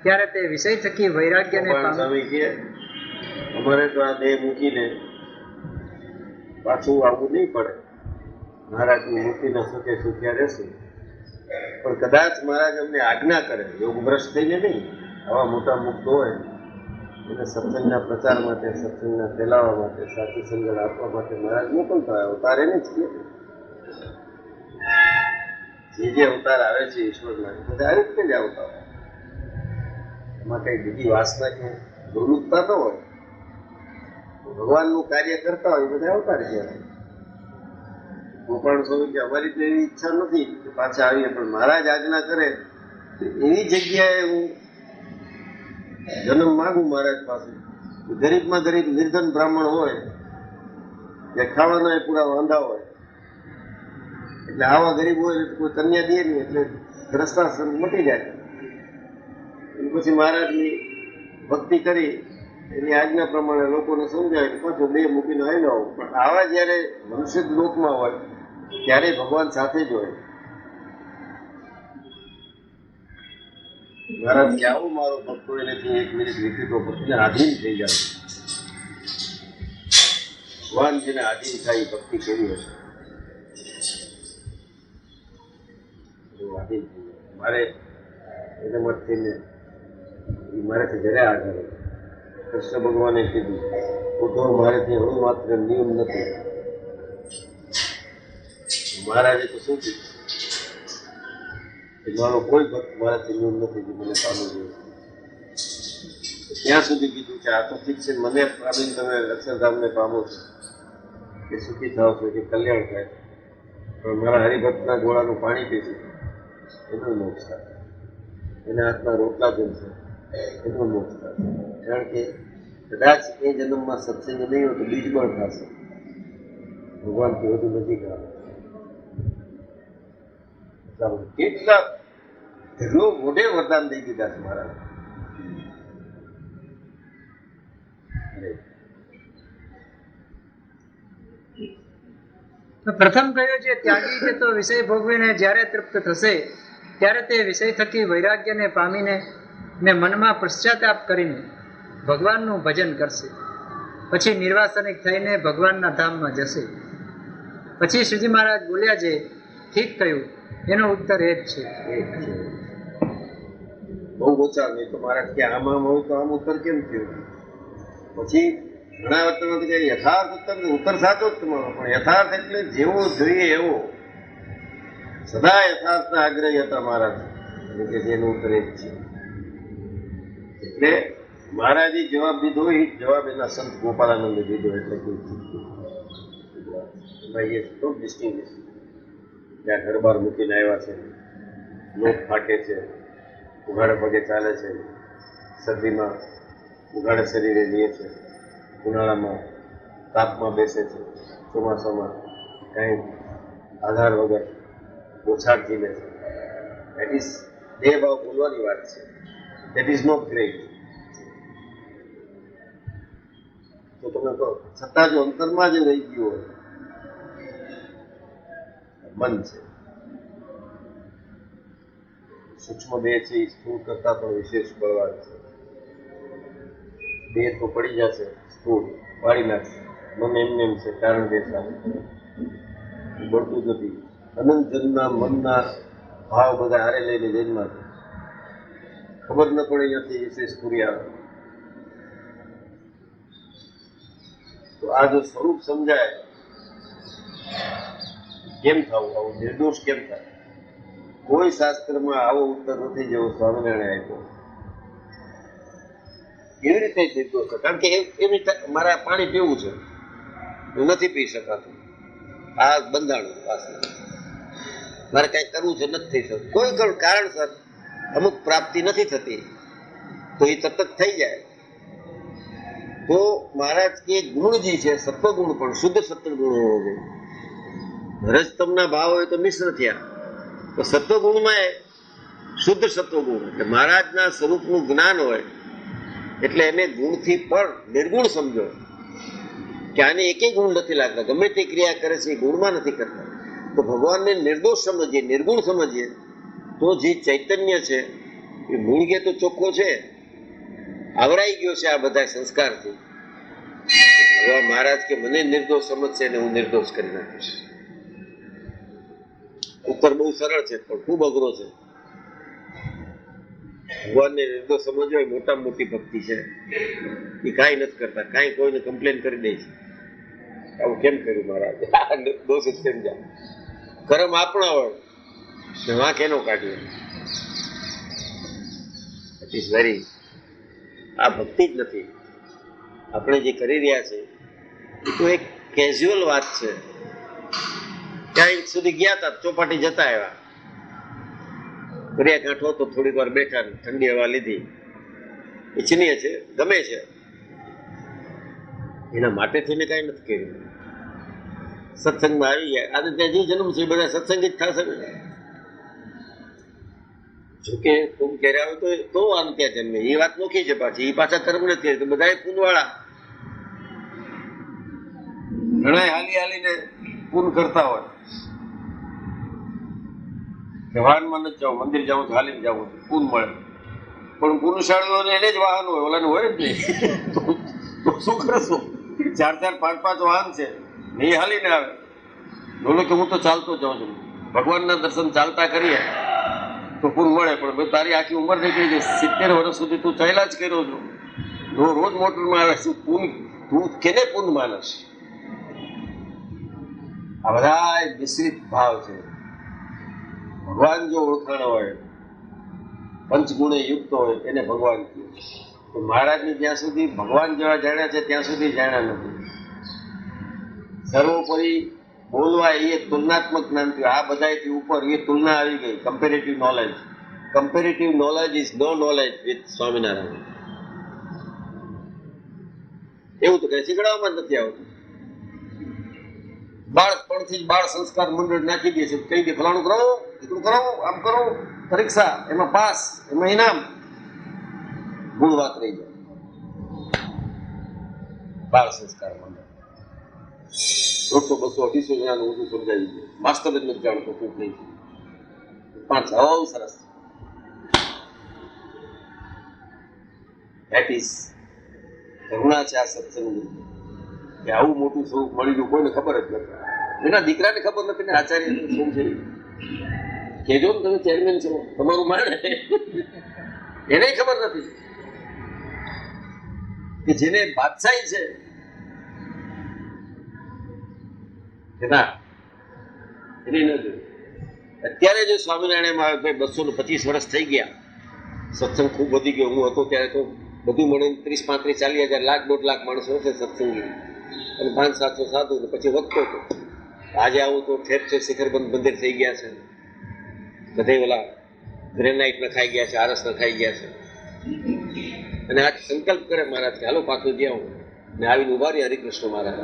ત્યારે તે વિષય થકી વૈરાગ્યને પામે. સ્વામી કહે અમારે તો આ દેહ મૂકીને પાછું આવવું નહીં પડે, મહારાજને મૂકીને સુખે સુખ્યા રહેશે. પણ કદાચ મહારાજ અમને આજ્ઞા કરે, યોગ ભ્રષ્ટ થઈને નહીં, આવા મોટા મુક્ત હોય એને સત્સંગના પ્રચાર માટે, સત્સંગના ફેલાવવા માટે, સાચી સંગત આપવા માટે મહારાજ મોકલતા હોય. અવતાર એને જ કહે જે અવતાર આવે છે ઈશ્વરના બધા આ રીતે જ આવતા હોય. એમાં કઈ બીજી વાસના કે દુર્લુપતા તો હોય. ભગવાનનું કાર્ય કરતા હોય બધા અવતાર કહેવાય. ગોપાલ સ્વામી કે અમારી તો એવી ઈચ્છા નથી કે પાછા આવીએ, પણ મહારાજ આજ્ઞા કરે તો એવી જગ્યાએ હું જન્મ માગું મહારાજ પાસે. ગરીબમાં ગરીબ નિર્ધન બ્રાહ્મણ હોય, જે ખાવાના પૂરા વાંધા હોય, એટલે આવા ગરીબ હોય એટલે કોઈ કન્યા દે નહીં, એટલે ગ્રસ્તાશ્રમ મટી જાય. પછી મહારાજની ભક્તિ કરી એની આજ્ઞા પ્રમાણે લોકોને સમજાય કે પાછો બે મૂકીને આવી આવો. પણ આવા જયારે મનુષ્ય લોકમાં હોય ત્યારે ભગવાન સાથે જ હોય. મહારાજ કે આવું મારો ભક્તો એનાથી 1 મિનિટ વિકૃતો ભક્તિને આધીન થઈ જાય. ભગવાન જેને આધીન થાય ભક્તિ કેવી હશે? આધીન થઈ જાય. મારે એના માટે મારાથી જરા આધાર કૃષ્ણ ભગવાને કીધું, ઉદ્ધવ મારેથી હવે માત્ર નિયમ નથી. મહારાજે તો શું કીધું કે મારો કોઈ ભક્ત મારાથી નિયમ નથી કે મને પામવું જોઈએ. ત્યાં સુધી કીધું કે આ તો ઠીક છે, મને પામીને તમે અક્ષરધામને પામો છો કે સુખી થાવ છો કે કલ્યાણ થાય, પણ મારા હરિભક્તના ગોળાનું પાણી પીશું એનું મોક્ષ થાય, એના હાથના રોટલા જમશે એનું મોક્ષ થાય. કારણ કે કદાચ એ જન્મમાં સત્સંગ નહીં હોય તો બીજ બળ થશે, ભગવાનથી વધુ નજીક આવે. કેટલા મોઢે વરદાન દઈ દીધા છે મહારાજ. તો પ્રથમ કહ્યું છે ત્યાગી છે તો વિષય ભોગવીને જ્યારે તૃપ્ત થશે ત્યારે તે વિષય થકી વૈરાગ્યને પામીને ને મનમાં પશ્ચાતાપ કરીને ભગવાનનું ભજન કરશે. પછી નિર્વાસનિક થઈને ભગવાનના ધામમાં જશે. પછી શ્રીજી મહારાજ બોલ્યા છે ઠીક કહ્યું, એનો ઉત્તર એ જ છે. બહુ ઓછા નહીં તો મહારાજ કે આમાં હોય તો આમ ઉત્તર કેમ થયો? પછી ઘણા વખત કે યથાર્થ ઉત્તર સાચો જ તમારો, પણ યથાર્થ એટલે જેવો જોઈએ એવો. સદા યથાર્થના આગ્રહી હતા મહારાજ, એટલે કે જેનો ઉત્તર એ જ છે. એટલે મહારાજે જવાબ દીધો એ જવાબ એના સંત ગોપાલાનંદે દીધો. એટલે તો ડિસ્ટિંગ્વિશ ત્યાં ઘર બહાર મૂકીને આવ્યા છે, લોક ફાટે છે, ઉઘાડે પગે ચાલે છે, શરદીમાં ઉઘાડે શરીરે લે છે, ઉનાળામાં તાપમાં બેસે છે, ચોમાસામાં કાંઈ આધાર વગર ઓછાડ ઝીલે છે. દેટ ઇઝ દેહ ભાવ બોલવાની વાત છે. That is not great. તો તમે કહો છતાં જો અંતરમાં જે રહી ગયું હોય મન છે, સૂક્ષ્મ દેહ છે એ સ્થૂળ કરતા પણ વિશેષ બળવાન છે. દેહ તો પડી જશે, સ્થૂળ પાડી નાખશે, મન એમને એમ છે કારણ કે બળતું નથી. અનંત જન્મના મનના ભાવ બધા હારે લઈને જન્મા છે, ખબર ન પડે અહીંયાથી વિશેષ પૂરી આવે. તો આ જો સ્વરૂપ સમજાય કેમ થવું, આવું નિર્દોષ કેમ થાય? કોઈ શાસ્ત્રમાં આવો ઉત્તર નથી જેવો સ્વામિનારાયણ આપ્યો. કેવી રીતે નિર્દોષ? કારણ કે એવી મારે પાણી પીવું છે, નથી પી શકાતું, આ બંધાણું પાસે મારે કઈ કરવું છે, નથી થઈ શકતું. કોઈ કારણસર અમુક પ્રાપ્તિ નથી થતી તો એ તરત થઈ જાય. તો મહારાજ કે ગુણ જે છે સત્વગુણ પણ શુદ્ધ સત્વગુણ હોવો જોઈએ. રજતમના ભાવ હોય તો મિશ્ર થયા, તો સત્વગુણમાં શુદ્ધ સત્વગુણ એટલે મહારાજના સ્વરૂપનું જ્ઞાન હોય એટલે એને ગુણથી પણ નિર્ગુણ સમજો કે આને એકેય ગુણ નથી લાગતા, ગમે તે ક્રિયા કરે છે એ ગુણમાં નથી કરતા. તો ભગવાનને નિર્દોષ સમજીએ, નિર્ગુણ સમજીએ તો જે ચૈતન્ય છે એ મૂળગે તો ચોખ્ખો છે, આવરાઈ ગયો છે આ બધા સંસ્કારથી. ભગવાન મહારાજ કે મને નિર્દોષ સમજશે અને હું નિર્દોષ કરી નાખીશ. ઉત્તર બહુ સરળ છે પણ ખૂબ અઘરો છે. ભગવાનને નિર્દોષ સમજવો એ મોટામાં મોટી ભક્તિ છે. એ કાંઈ નથી કરતા, કાંઈ કોઈને કમ્પ્લેન કરી દે છે, આવું કેમ કર્યું મહારાજ, દોષ જ સમજ્યા. કર્મ આપણા હોય વાંક એનો કાઢ્યો. ઇટ ઇઝ વેરી, આ ભક્તિ જ નથી. આપણે જે કરી રહ્યા છે એ તો એક કેઝ્યુઅલ વાત છે. ક્યાંય સુધી ગયા હતા, ચોપાટી જતા આવ્યા, દરિયાકાંઠો તો થોડીક વાર બેઠા, ઠંડી હવા લીધી, ઈચ્છનીય છે, ગમે છે, એના માટે થઈને કાંઈ નથી કર્યું. સત્સંગમાં આવી ગયા, આજે ત્યાં જે જન્મ છે એ બધા સત્સંગી જ થશે ને. જોકે પૂન ક્યારે આવે તો આમ ત્યાં જન્મે, એ વાત નોખી છે પાછી. એ પાછા કર્મ નથી, તો બધા પૂનવાળા. ઘણા હાલી હાલીને પૂન કરતા હોય કે વાહનમાં નથી જાઉં, મંદિર જાઉં છું, હાલીને જાઉં છું, પૂન મળે. પણ પુરુષાળીઓને એને જ વાહન હોય, ઓલાને હોય જ નહીં. તો શું કરશું? 4-4, 5-5 વાહન છે ને એ હાલીને આવે. બોલો કે હું તો ચાલતો જાઉં છું. ભગવાનના દર્શન ચાલતા કરીએ તો પૂન મળે. પણ તારી આખી ઉંમર નીકળી ગઈ, 70 વર્ષ સુધી તું ચાલ્યા જ કર્યો છો, રોજ મોટરમાં આવે છે, પૂન તું કેને પૂન માનસ? આ બધા મિશ્રિત ભાવ છે. ભગવાન જો ઓળખાણ હોય, પંચગુણે યુક્ત હોય, એને ભગવાન કહે. તો મહારાજની જ્યાં સુધી ભગવાન જેવા જાણ્યા છે ત્યાં સુધી જાણ્યા નથી. સર્વોપરી બોલવા એ તુલનાત્મક જ્ઞાન થયું. આ બધાથી ઉપર એ તુલના આવી ગઈ, comparative knowledge. Comparative knowledge is no knowledge with Swaminarayan. એવું તો કઈ શીખડાવવામાં નથી આવતું. બાળપણથી જ બાળ સંસ્કાર મંડળ નાખી દે છે, કહી દે ફલાણું કરો, એટલું કરો, આમ કરો, પરીક્ષા એમાં પાસ, એમાં ઇનામ. મૂળ વાત રહી જાય. બાળ સંસ્કાર મંડળ 100, 200, 250 જણાનું ઊંધું સમજાવી દે. માસ્તર જ નથી જાણતો શું થઈ છે. 5 બહુ સરસ. ધેટ ઇઝ કરુણા છે આ સત્સંગની, કે આવું મોટું સ્વરૂપ મળી ગયું. કોઈને ખબર જ નથી. એના દીકરાને ખબર નથી ને આચાર્ય શું છે. કેજો ને તમે ચેરમેન છો, તમારું માને એને ખબર નથી કે જેને બાદશાહી છે કે ના, એને ન જોયું. અત્યારે જો સ્વામિનારાયણ 225 વર્ષ થઈ ગયા, સત્સંગ ખૂબ વધી ગયો. હું હતો ત્યારે તો બધું મળે 30, 35, 40 હજાર, લાખ, 1.5 લાખ માણસો હશે સત્સંગી, અને 500-700 સાધુ, ને પછી વધતો હતો. આજે આવું તો ઠેર ઠેર શિખરબંધ મંદિર થઈ ગયા છે. બધે ઓલા ગ્રેનાઇટ નખાઈ ગયા છે, આરસ નખાઈ ગયા છે. અને આજ સંકલ્પ કરે મહારાજ કે હાલો પાછું જ્યાં હું ને આવીને ઉભા રહી હરિકૃષ્ણ મહારાજ.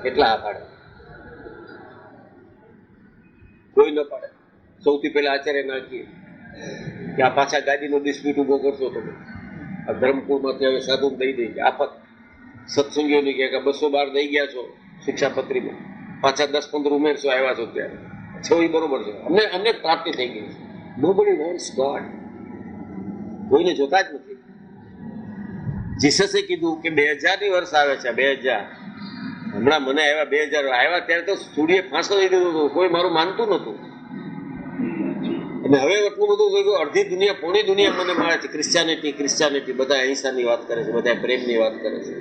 કેટલા આ પાડે? કોઈ ન પાડે. સૌથી પહેલા આચાર્ય નાખીએ કે આ પાછા ગાડીનો ડિસ્પ્યુટ ઉભો કરશો તમે. આ ધર્મકુળમાંથી હવે સાધુ દઈ દઈ આફત. સત્સંગીઓની કે 212 દઈ ગયા છો શિક્ષાપત્રીમાં, પાછા 10-15 ઉમેરશો, આવ્યા છો ત્યારે. એ બરોબર છે, અમને પ્રાપ્તિ થઈ ગઈ છે. Nobody wants God. કોઈને જોતા જ નથી. જીસસે કીધું કે 2000ની વર્ષ આવે છે, 2000. હમણાં મને આવ્યા 2000 આવ્યા ત્યારે તો સૂર્ય ફાંસો દઈ દીધું હતું, કોઈ મારું માનતું નહોતું. અને હવે એટલું બધું થઈ ગયું, અડધી દુનિયા, પોણી દુનિયા મને મળે છે. ક્રિશ્ચિયાનિટી, બધા અહિંસાની વાત કરે છે, બધા પ્રેમની વાત કરે છે.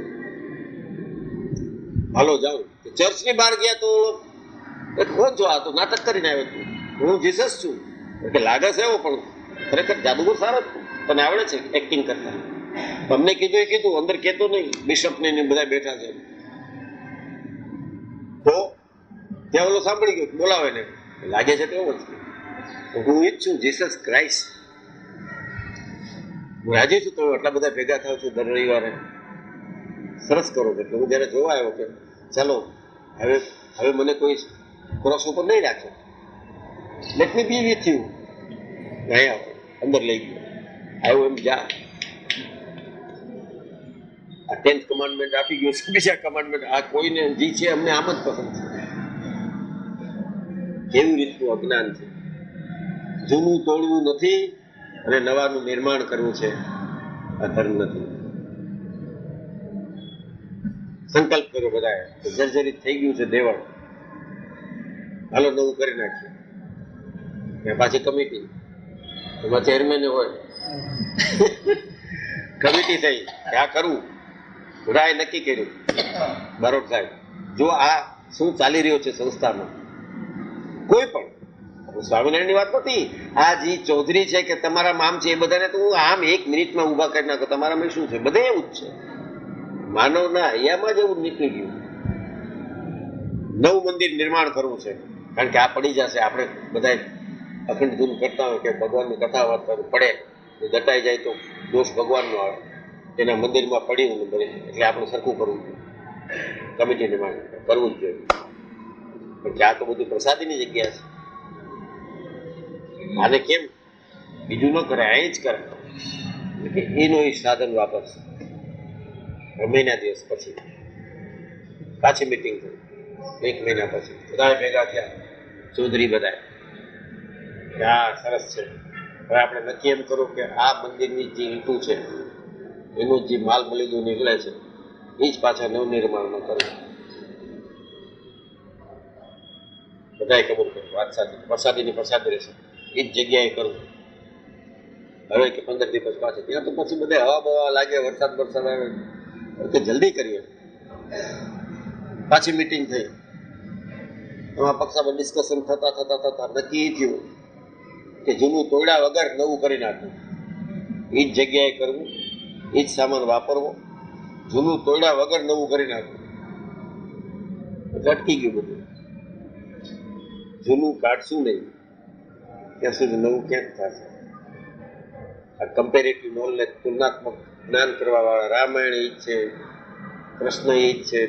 હાલો જાઉં. ચર્ચની બહાર ગયા તો કોણ છો? આ તો નાટક કરીને આવ્યો છું, હું જીસસ છું. એટલે લાગે છે એવો, પણ ખરેખર જાદુગર સારો જ તને આવડે છે એક્ટિંગ કરતા. તમને કીધું એ કીધું, અંદર કહેતો નહીં. બિશપને બધા બેઠા છે તો ત્યાં ઓલો સાંભળી ગયો, બોલાવે ને લાગે છે તેવો જ. હું ઈ જ છું, જીસસ ક્રાઇસ્ટ. હું રાજી છું તો એટલા બધા ભેગા થાવ છું દર રવિવારે. સરસ કરો છો. હું જયારે જોવા આવ્યો કે ચાલો હવે મને કોઈ ક્રોસ ઉપર નહીં રાખે, let me be with you. અહીંયા અંદર લઈ ગયો, આવ્યો એમ જા. આ 10th કમાન્ડમેન્ટ આપી ગયો છે. બીજા કમાન્ડમેન્ટ આ કોઈને જી છે અમને આમ જ પસંદ છે. કેવી રીતનું અજ્ઞાન છે. જૂનું તોડવું નથી અને નવાનું નિર્માણ કરવું છે, આ ધર્મ નથી. સંકલ્પ કર્યો બધાએ, જર્જરિત થઈ ગયું છે દેવળ, હાલો નવું કરી નાખીએ. પાછી કમિટી, એમાં ચેરમેન હોય. કમિટી થઈ કે આ કરવું. રાય નક્કી કર્યું બારોટ સાહેબ, જો આ શું ચાલી રહ્યો છે સંસ્થામાં, કોઈ પણ સ્વામિનારાયણની વાત નથી. આ જી ચૌધરી છે કે તમારા મામ છે, એ બધાને તો હું આમ 1 મિનિટમાં ઊભા કરી નાખો. તમારામાં શું છે? બધે એવું જ છે. માનવના હૈયામાં જ એવું નીકળી ગયું. નવું મંદિર નિર્માણ કરવું છે, કારણ કે આ પડી જશે. આપણે બધા અખંડ ધૂન કરતા હોય કે ભગવાનની કથા વાત કરવું પડે, દટાઈ જાય તો દોષ ભગવાનનો આવે. એના મંદિરમાં પડ્યું ને બને એટલે આપણે સરખું કરવું જોઈએ, કમિટીને માટે કરવું જ જોઈએ. પણ કે આ તો બધું પ્રસાદીની જગ્યા છે, આને કેમ બીજું ન કરે, અહીં જ કરે. એટલે કે એનો એ સાધન વાપરશે. મહિના દિવસ પછી પાછી મિટિંગ થઈ, 1 મહિના પછી બધા ભેગા થયા, ચૌધરી બધા કે આ સરસ છે, હવે આપણે નક્કી એમ કરું કે આ મંદિરની જે ઈંટું છે એનું જે માલ મલીદું નીકળે છે એ જ પાછા નવનિર્માણમાં કરવું. બધાએ કબૂલ કર્યું, વાત સાથે પ્રસાદીની પ્રસાદ રહેશે એ જ જગ્યાએ કરવું. હવે કે 15 દિવસ પાછળ ત્યાં તો પછી બધા હવા બવા લાગે, વરસાદ આવે કે જલ્દી કરીએ. પાછી મિટિંગ થઈ, એમાં પક્ષામાં ડિસ્કશન થતા નક્કી થયું કે જૂનું તોડ્યા વગર નવું કરી નાખવું, એ જ જગ્યાએ કરવું, એ જ સામાન વાપરવો, જૂનું તોડ્યા વગર નવું કરી નાખવું. એટલે અટકી ગયું બધું. જૂનું કાઢશું નહીં ત્યાં સુધી નવું ક્યાંક થશે. આ કમ્પેરેટિવ નોલેજ, તુલનાત્મક જ્ઞાન કરવા વાળા રામાયણ એ જ છે, કૃષ્ણ એ જ છે,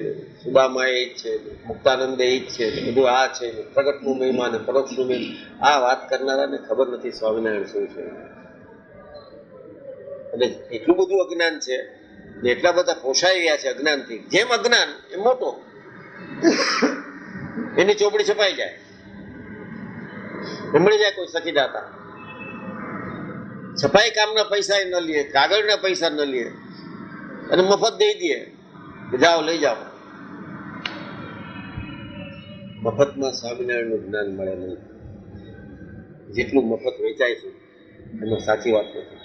સુદામા એ જ છે, મુક્તાનંદ એ જ છે, બધું આ છે. પ્રગટનું મહિમા ને પરોક્ષનું મહિમા, આ વાત કરનારાને ખબર નથી સ્વામિનારાયણ શું છે. અને એટલું બધું અજ્ઞાન છે ને એટલા બધા પોષાઈ ગયા છે અજ્ઞાનથી. જેમ અજ્ઞાન એ મોટો, એની ચોપડી છપાઈ જાય, મળી જાય કોઈ સખીદાતા. છપાઈ કામના પૈસા ન લે, કાગળના પૈસા ન લે અને મફત દઈ દે, જાઓ લઈ જાઓ. મફતમાં સ્વામિનારાયણનું જ્ઞાન મળે નહીં. જેટલું મફત વેચાય છે એમાં સાચી વાત નથી.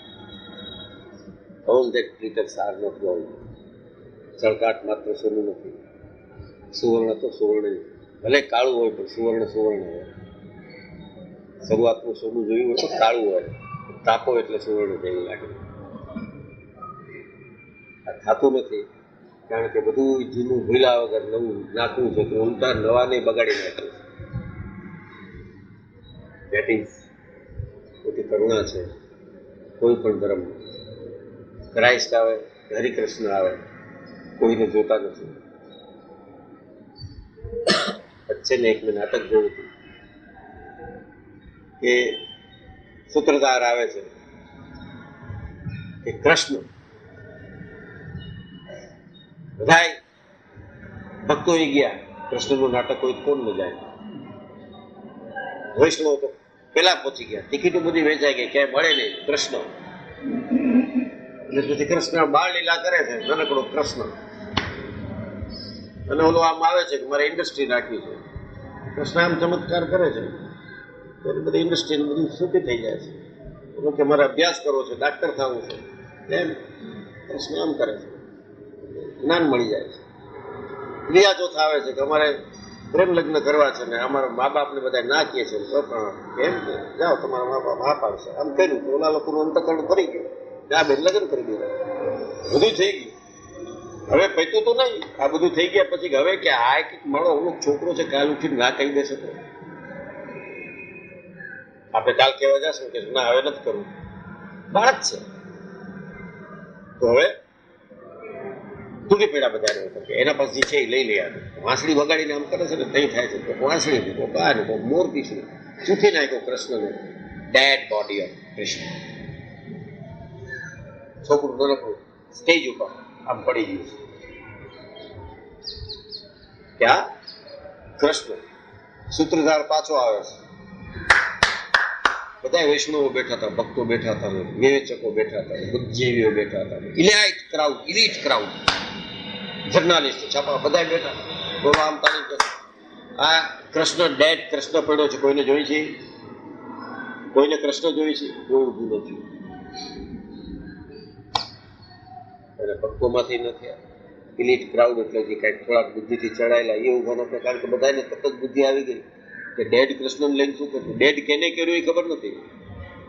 All that glitters are not gold. ચળકાટ માત્ર સોનું નથી, સુવર્ણ તો સુવર્ણ, ભલે કાળું હોય પણ સુવર્ણ સુવર્ણ હોય. શરૂઆતનું સોનું જોયું હોય તો કાળું હોય, તાપો એટલે સુવર્ણ જેવું લાગે. આ થતું નથી, કારણ કે બધું જૂનું ભૂલ્યા વગર નવું નાખવું છે, તો ઉલટા નવાને બગાડી નાખ્યું છે. દેટ ઇઝ મોટી કરુણા છે કોઈ પણ ધર્મ. ક્રાઇસ્ટ આવે, હરિકૃષ્ણ આવે, કોઈને જોતા નથી. વચ્ચે ને એક મેં નાટક જોયું હતું કે સૂત્રધાર આવે છે કે કૃષ્ણ બધાય ભક્તો એ ગયા, કૃષ્ણનું નાટક હોય કોણ ન જાય. વૈષ્ણવ તો પેલા પહોંચી ગયા, ટિકિટો બધી વેચાઈ ગઈ, ક્યાંય મળે નહીં કૃષ્ણ. એટલે પછી કૃષ્ણ બાળ લીલા કરે છે, નાનકડો કૃષ્ણ. અને ઓલો આમ આવે છે કે મારે ઇન્ડસ્ટ્રી રાખવી છે. કૃષ્ણ આમ ચમત્કાર કરે છે, બધી ઇન્ડસ્ટ્રી બધું છૂટી થઈ જાય છે. એટલે કે મારે અભ્યાસ કરવો છે, ડાક્ટર થવું છે, એમ કૃષ્ણ આમ કરે છે, જ્ઞાન મળી જાય છે. ક્રિયા ચોથા આવે છે કે અમારે પ્રેમ લગ્ન કરવા છે ને અમારા મા બાપને બધા ના કહે છે, તો પણ એમ કે જાઓ તમારા મા બાપ હા પાડશે. આમ કર્યું તો ઓલા લોકોનું અંતકરણ ફરી ગયું, આ બેન લગ્ન કરી દીધા, બધું થઈ ગયું. હવે પૈતું તો નહીં, આ બધું થઈ ગયા પછી હવે કે આ એક મારો અમુક છોકરો છે કાલ ઉઠીને ના કહી દેશે તો આપણે કાલ કહેવા જશું કે ના હવે નથી કરવું, બાળક છે. તો હવે તૂટી પડ્યા બધા એના પાસે જે છે એ લઈ લે. વાંસળી વગાડીને આમ કરે છે ને તઈ થાય છે, તો વાંસળી દીધો કા ને તો મોર પીછું ચૂથી નાખ્યો કૃષ્ણને. Dead body of Krishna. છોકરું નાનકડું સ્ટેજ ઉપર આમ પડી ગયું છે. ત્યાં કૃષ્ણ સૂત્રધાર પાછો આવે છે. બધા વૈષ્ણવો બેઠા હતા, ભક્તો બેઠા હતા, વિવેચકો બેઠા હતા, બુદ્ધિજીવીઓ બેઠા હતા, ઇલીટ ક્રાઉડ, જર્નાલિસ્ટ છાપા બધા બેઠા. બોલો આમ તારી આ કૃષ્ણ ડેડ કૃષ્ણ પડ્યો છે, કોઈને જોઈ છે? કોઈને કૃષ્ણ જોઈ છે? કોઈ ઊભું નથી. અને ભક્તોમાંથી નથી. ઇલીટ ક્રાઉડ એટલે જે કાંઈક થોડાક બુદ્ધિથી ચડાયેલા એ ઊભા નતા, કારણ કે બધાને તરત જ બુદ્ધિ આવી ગઈ કે ડેડ કૃષ્ણને લઈને શું કરવું. ડેડ કેને કર્યું એ ખબર નથી,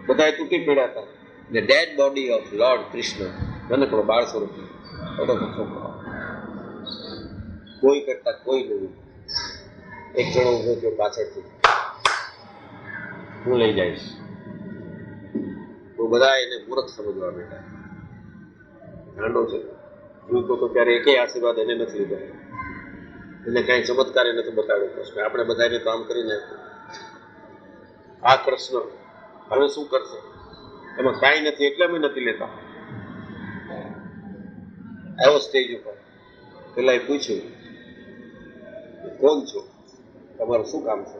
બધા તૂટી પડ્યા હતા. ને dead body of lord Krishna, નાનકડો 1200 રૂપિયા છોકરો, કોઈ કરતા કોઈ નહીં. એક જણો ઉભો થયો પાછળથી, હું લઈ જઈશ. તો બધા એને મૂર્ખ સમજવા બેઠા. ગાંડો છે. જીવતો તો ત્યારે એકેય આશીર્વાદ એને નથી લીધો, એને કાંઈ ચમત્કાર નથી બતાવ્યો કૃષ્ણ. આપણે બધાને કામ કરી નાખ્યું. આ કૃષ્ણ હવે શું કરશે? એમાં કાંઈ નથી એટલે અમે નથી લેતા. આવ્યો સ્ટેજ ઉપર, પેલા એ પૂછ્યું, કોણ છો, તમારું શું કામ છે?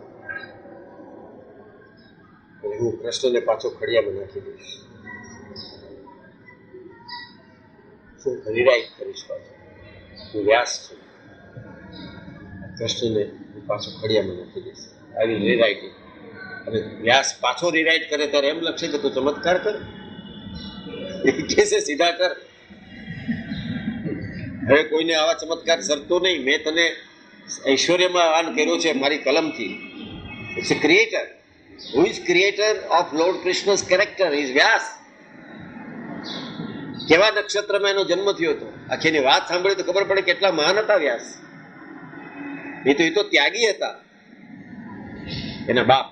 હું કૃષ્ણને પાછો ખડિયામાં નાખી દઈશ, શું રીરાઈટ કરીશ પાછો. હું વ્યાસ છું, કૃષ્ણને હું પાછો ખડિયામાં નાખી દઈશ. આવી રીરાઇટિંગ. અને વ્યાસ પાછો રીરાઇટ કરે ત્યારે એમ લખશે કે તું ચમત્કાર કર, એ કહે છે સીધા કર. હવે કોઈને આવા ચમત્કાર સરતો નહીં. મેં તને ઐશ્વર્યમાં આન કર્યો છે મારી કલમથી. It's a creator. Who is creator of lord Krishna's character is Vyas. કેવા નક્ષત્રમાં એનો જન્મ થયો હતો, આખીની વાત સાંભળી તો ખબર પડે કેટલા મહાન હતા વ્યાસ. એ તો ત્યાગી હતા. એના બાપ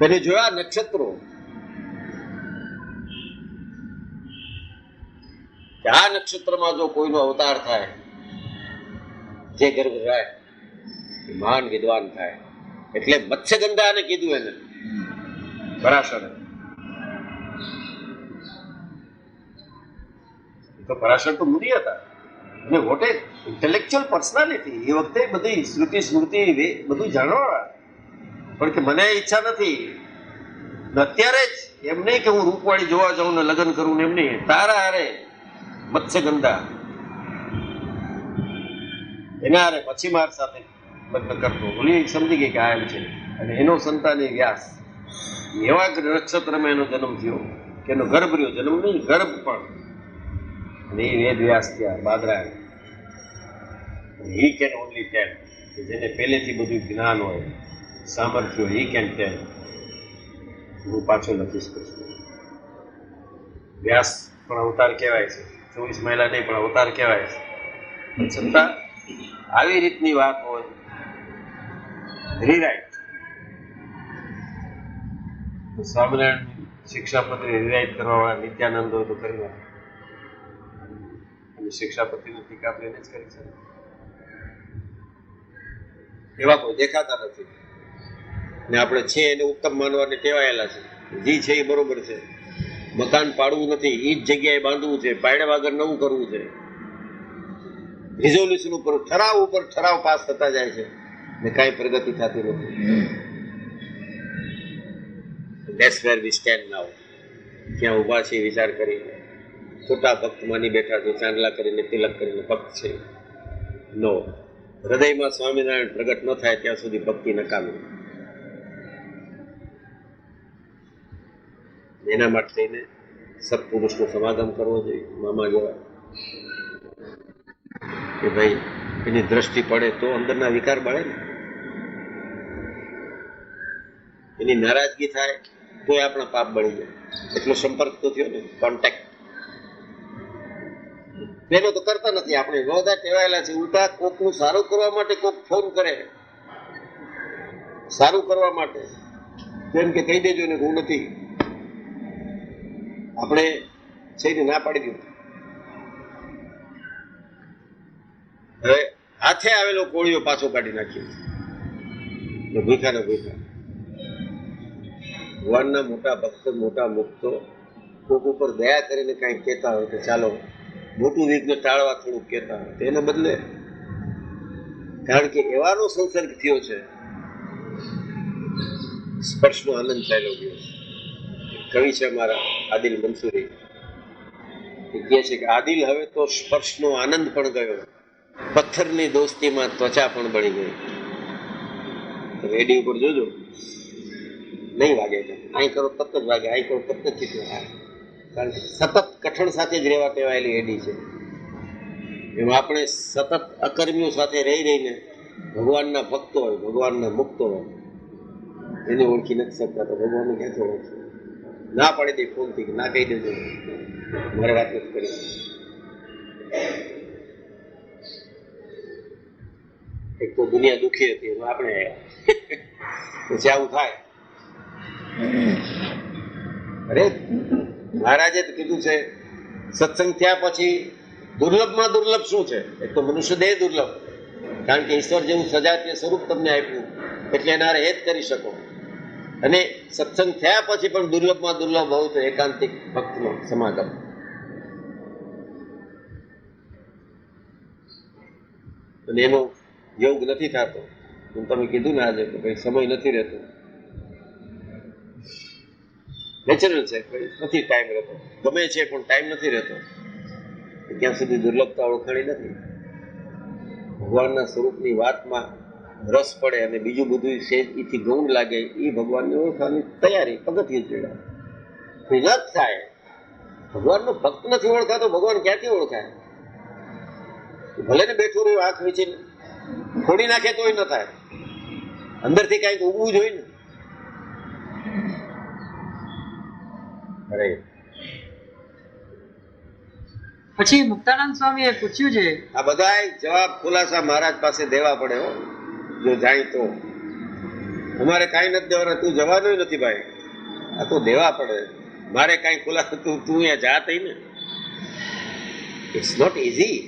એને જોયા નક્ષત્રો, કે આ નક્ષત્રમાં જો કોઈનો અવતાર થાય, જે ગર્ભ થાય એ મહાન વિદ્વાન થાય. એટલે મત્સ્યગંધાને કીધું એને, પરાશરે. તો પરાશર તો મુનિ હતા અને વોટ એ ઇન્ટેલેક્ચ્યુઅલ પર્સનાલિટી. એ વખતે બધી શ્રુતિ સ્મૃતિ બધું જાણવા. પણ કે મને ઈચ્છા નથી અત્યારે જ, એમ નહીં કે હું રૂપવાળી જોવા જાઉં ને લગ્ન કરું ને, એમ નહીં. તારા હારે મત્સ્યગંધા એના હારે મચ્છીમાર સાથે લગ્ન કરતો. ઓલી સમજી ગઈ કે આ એમ છે. અને એનો સંતાન વ્યાસ. એવા નક્ષત્રમાં એનો જન્મ થયો કે એનો ગર્ભ રહ્યો. જન્મ નહીં, ગર્ભ પણ. અને એ વેદ વ્યાસ થયા બાદરા. હી કેન ઓનલી ટેલ, કે જેને પહેલેથી બધું જ્ઞાન હોય, સામર્થ્ય હોય, હી કેન ટેલ હું પાછો લખીશ કૃષ્ણ. વ્યાસ પણ અવતાર કહેવાય છે. 24 મહિલા નહીં પણ અવતાર કહેવાય છે. છતાં આવી રીતની વાત હોય, રીરાઇટ. સ્વામિનારાયણ શિક્ષાપત્રી રીરાઇટ કરવા વાળા નિત્યાનંદ હોય તો કરી નાખે. અને શિક્ષાપત્રીની ટીકા તો એને જ કરી છે. એવા કોઈ દેખાતા નથી ને આપણે છે એને ઉત્તમ માનવાને ટેવાયેલા છે. જે છે એ બરોબર છે. મકાન પાડવું નથી, એ જ જગ્યાએ બાંધવું છે. પાડ્યા વગર નવું કરવું છે. રિઝોલ્યુશન ઉપર ઠરાવ પાસ થતા જાય છે ને કાંઈ પ્રગતિ થતી નથી. That's where we stand now. ક્યાં ઊભા છે વિચાર કરીને. ખોટા ભક્ત માની બેઠા છે, ચાંદલા કરીને તિલક કરીને ભક્ત છે. નો, હૃદયમાં સ્વામિનારાયણ પ્રગટ ન થાય ત્યાં સુધી ભક્તિ નકામી. એના માટે થઈને સત્પુરુષનું સમાધાન કરવો જોઈએ. મામા જેવા કે ભાઈ એની દ્રષ્ટિ પડે તો અંદરના વિકાર બળે ને, એની નારાજગી થાય તો આપણા પાપ બળી જાય. એટલો સંપર્ક તો થયો ને, કોન્ટેક્ટ. પેલો તો કરતા નથી. આપણે બધા ટેવાયેલા છે. ઉલટા કોકનું સારું કરવા માટે કોક ફોન કરે, સારું કરવા માટે, જેમ કે કહી દેજો ને હું નથી. આપણે છે ના પાડી દીધું. હવે હાથે આવેલો કોળીઓ પાછો કાઢી નાખ્યો. ભૂખા ને ભૂખા. ભગવાનના મોટા ભક્ત, મોટા મુક્તો કોક ઉપર દયા કરીને કાંઈક કહેતા હોય કે ચાલો મોટું વિઘ્ન ટાળવા થોડુંક કહેતા હોય, તેને બદલે કારણ કે એવાનો સંસર્ગ થયો છે, સ્પર્શનો આનંદ ચાલ્યો ગયો છે. કવિ છે મારા આદિલ મંસૂરી, એ કહે છે કે આદિલ હવે તો સ્પર્શનો આનંદ પણ ગયો, પથ્થરની દોસ્તીમાં ત્વચા પણ બળી ગઈ. રેડી ઉપર જોજો, નહીં વાગે. અહીં કરો તરત જ વાગે, અહીં કરો તરત જ ચીટો. કારણ કે સતત કઠણ સાથે જ રહેવા ટેવાયેલી એડી છે. એમાં આપણે સતત અકર્મીઓ સાથે રહી રહીને ભગવાનના ભક્તો હોય, ભગવાનના મુક્તો હોય, એને ઓળખી નથી શકતા. તો ભગવાનને ક્યાંથી ઓળખશે? ના પાડી દે ફોનથી કે ના કહી દેજો, મારે વાત નથી કરી. એક તો દુનિયા દુઃખી હતી, એમાં આપણે પછી આવું થાય. અરે મહારાજે તો કીધું છે સત્સંગ થયા પછી દુર્લભમાં દુર્લભ શું છે? એક તો મનુષ્ય દેહ દુર્લભ, કારણ કે ઈશ્વર જેવું સજાતીય સ્વરૂપ તમને આપ્યું એટલે એના હેત કરી શકો. અને સત્સંગ થયા પછી પણ દુર્લભમાં દુર્લભ હોવું તો એકાંતિક ભક્તનો સમાગમ. અને એનો યોગ નથી થતો. તમે કીધું ને આજે કે ભાઈ સમય નથી રહેતો, નેચરલ છે, નથી ટાઈમ રહેતો, ગમે છે પણ ટાઈમ નથી રહેતો, ત્યાં સુધી દુર્લભતા ઓળખાણી નથી. ભગવાનના સ્વરૂપની વાતમાં રસ પડે અને બીજું બધું સેજથી ગૌણ લાગે એ ભગવાનને ઓળખવાની તૈયારી પગથિયે જોડા ન થાય. ભગવાનનો ભક્ત નથી ઓળખાતો, ભગવાન ક્યાંથી ઓળખાય? ભલે ને બેઠું રહ્યું આંખ વીચીને, ખોડી નાખે તોય ન થાય, અંદરથી કાંઈક ઉગવું જોઈએ ને. અરે પછી મુક્તાનંદ સ્વામીએ પૂછ્યું છે, આ બધાય જવાબ ખુલાસા મહારાજ પાસે દેવા પડે હો, જો જાય તો. અમારે કાંઈ નથી દેવાના, તું જવાનું નથી ભાઈ, આ તો દેવા પડે. મારે કાંઈ ખુલાસા તું અહીંયા જા થઈ ને. It's not easy.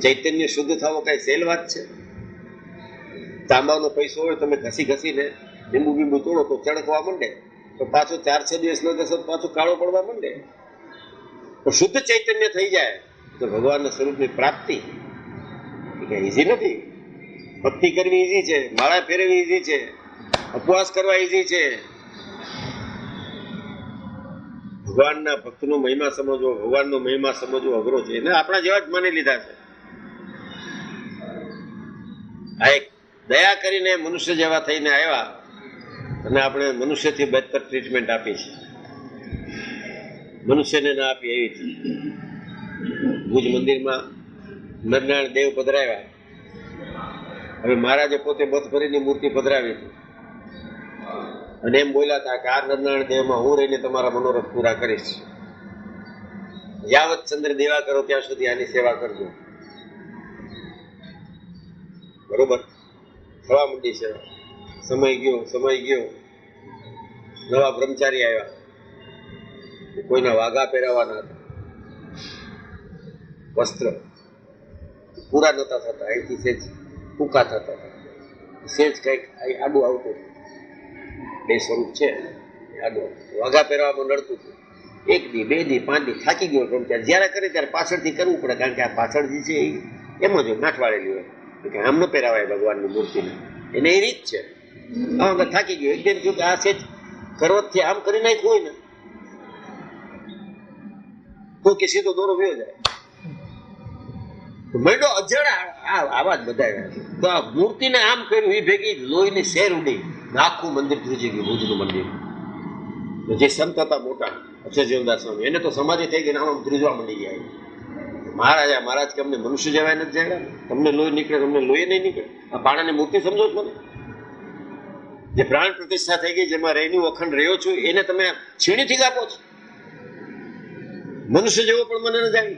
ચૈતન્ય શુદ્ધ થવો કઈ સહેલ વાત છે? તાંબાનો પૈસો હોય, તમે ઘસી ઘસીને લીંબુ બીંબુ તોડો તો ચડકવા માંડે, તો પાછો 4-6 દિવસ ન ઘસો પાછો કાળો પડવા માંડે. તો શુદ્ધ ચૈતન્ય થઈ જાય તો ભગવાનના સ્વરૂપની પ્રાપ્તિ ઇઝી નથી. ભક્તિ કરવી ઇઝી છે, માળા ફેરવી ઇઝી છે, ઉપવાસ કરવા ઇઝી છે. ભગવાનના ભક્તનો મહિમા સમજવો, ભગવાનનો મહિમા સમજવો અઘરો છે. એને આપણા જેવા જ માની લીધા છે. આ એક દયા કરીને મનુષ્ય જેવા થઈને આવ્યા અને આપણે મનુષ્યથી બહેતર ટ્રીટમેન્ટ આપી છે. મનુષ્યને ના આપી એવી છે. ભુજ મંદિરમાં નરનારાયણ દેવ પધરાવ્યા. હવે મહારાજે પોતે બથ ભરીની મૂર્તિ પધરાવી હતી અને એમ બોલ્યા હતા કે આ નરનારાયણ દેવમાં હું રહીને તમારા મનોરથ પૂરા કરીશ. યાવત ચંદ્ર દેવા કરો ત્યાં સુધી આની સેવા કરજો. બરોબર, થવા માંડી સેવા. સમય ગયો, નવા બ્રહ્મચારી આવ્યા, કોઈના વાઘા પહેરાવાના હતા, વસ્ત્ર પૂરા નતા થતા, અહીંથી સેજ ટૂંકા થતા, સેજ કંઈક આડું આવતું. બે સ્વરૂપ છે, આડું વાઘા પહેરવામાં નડતું હતું. 1 દી 2 દી 5 દી થાકી ગયો બ્રહ્મચારી. જ્યારે કરે ત્યારે પાછળથી કરવું પડે, કારણ કે આ પાછળ જે છે એમ જ નાઠવાડેલી હોય કે આમ ન પહેરાવાય ભગવાનની મૂર્તિને, એને એ રીત છે. હા, થાકી ગયો, એકદમ થયું કે આ સેજ કરવતથી આમ કરી નાખ્યું હોય ને તો કે સીધો દોરો વયો જાય. મેળો અજડા આવા જ બધા. તો આ મૂર્તિને આમ કર્યું, એ ભેગી લોહીની શેર ઉડી, આખું મંદિર ધ્રુજી ગયું. ભુજનું મંદિર જે સંત હતા મોટા અક્ષરજીવનદાસ સ્વામી, એને તો સમાધિ થઈ ગઈ, આમ ધ્રુજવા માંડી ગયા. મહારાજ કે અમને મનુષ્ય જેવા નથી જાણ્યા, તમને લોહી નીકળે, તમને લોહી નહીં નીકળે. આ પાણાની મૂર્તિ સમજો છો ને, જે પ્રાણ પ્રતિષ્ઠા થઈ ગઈ, જેમાં રહીનું અખંડ રહ્યો છું, એને તમે છીણીથી કાપો છો. મનુષ્ય જેવો પણ મને ન જાણે.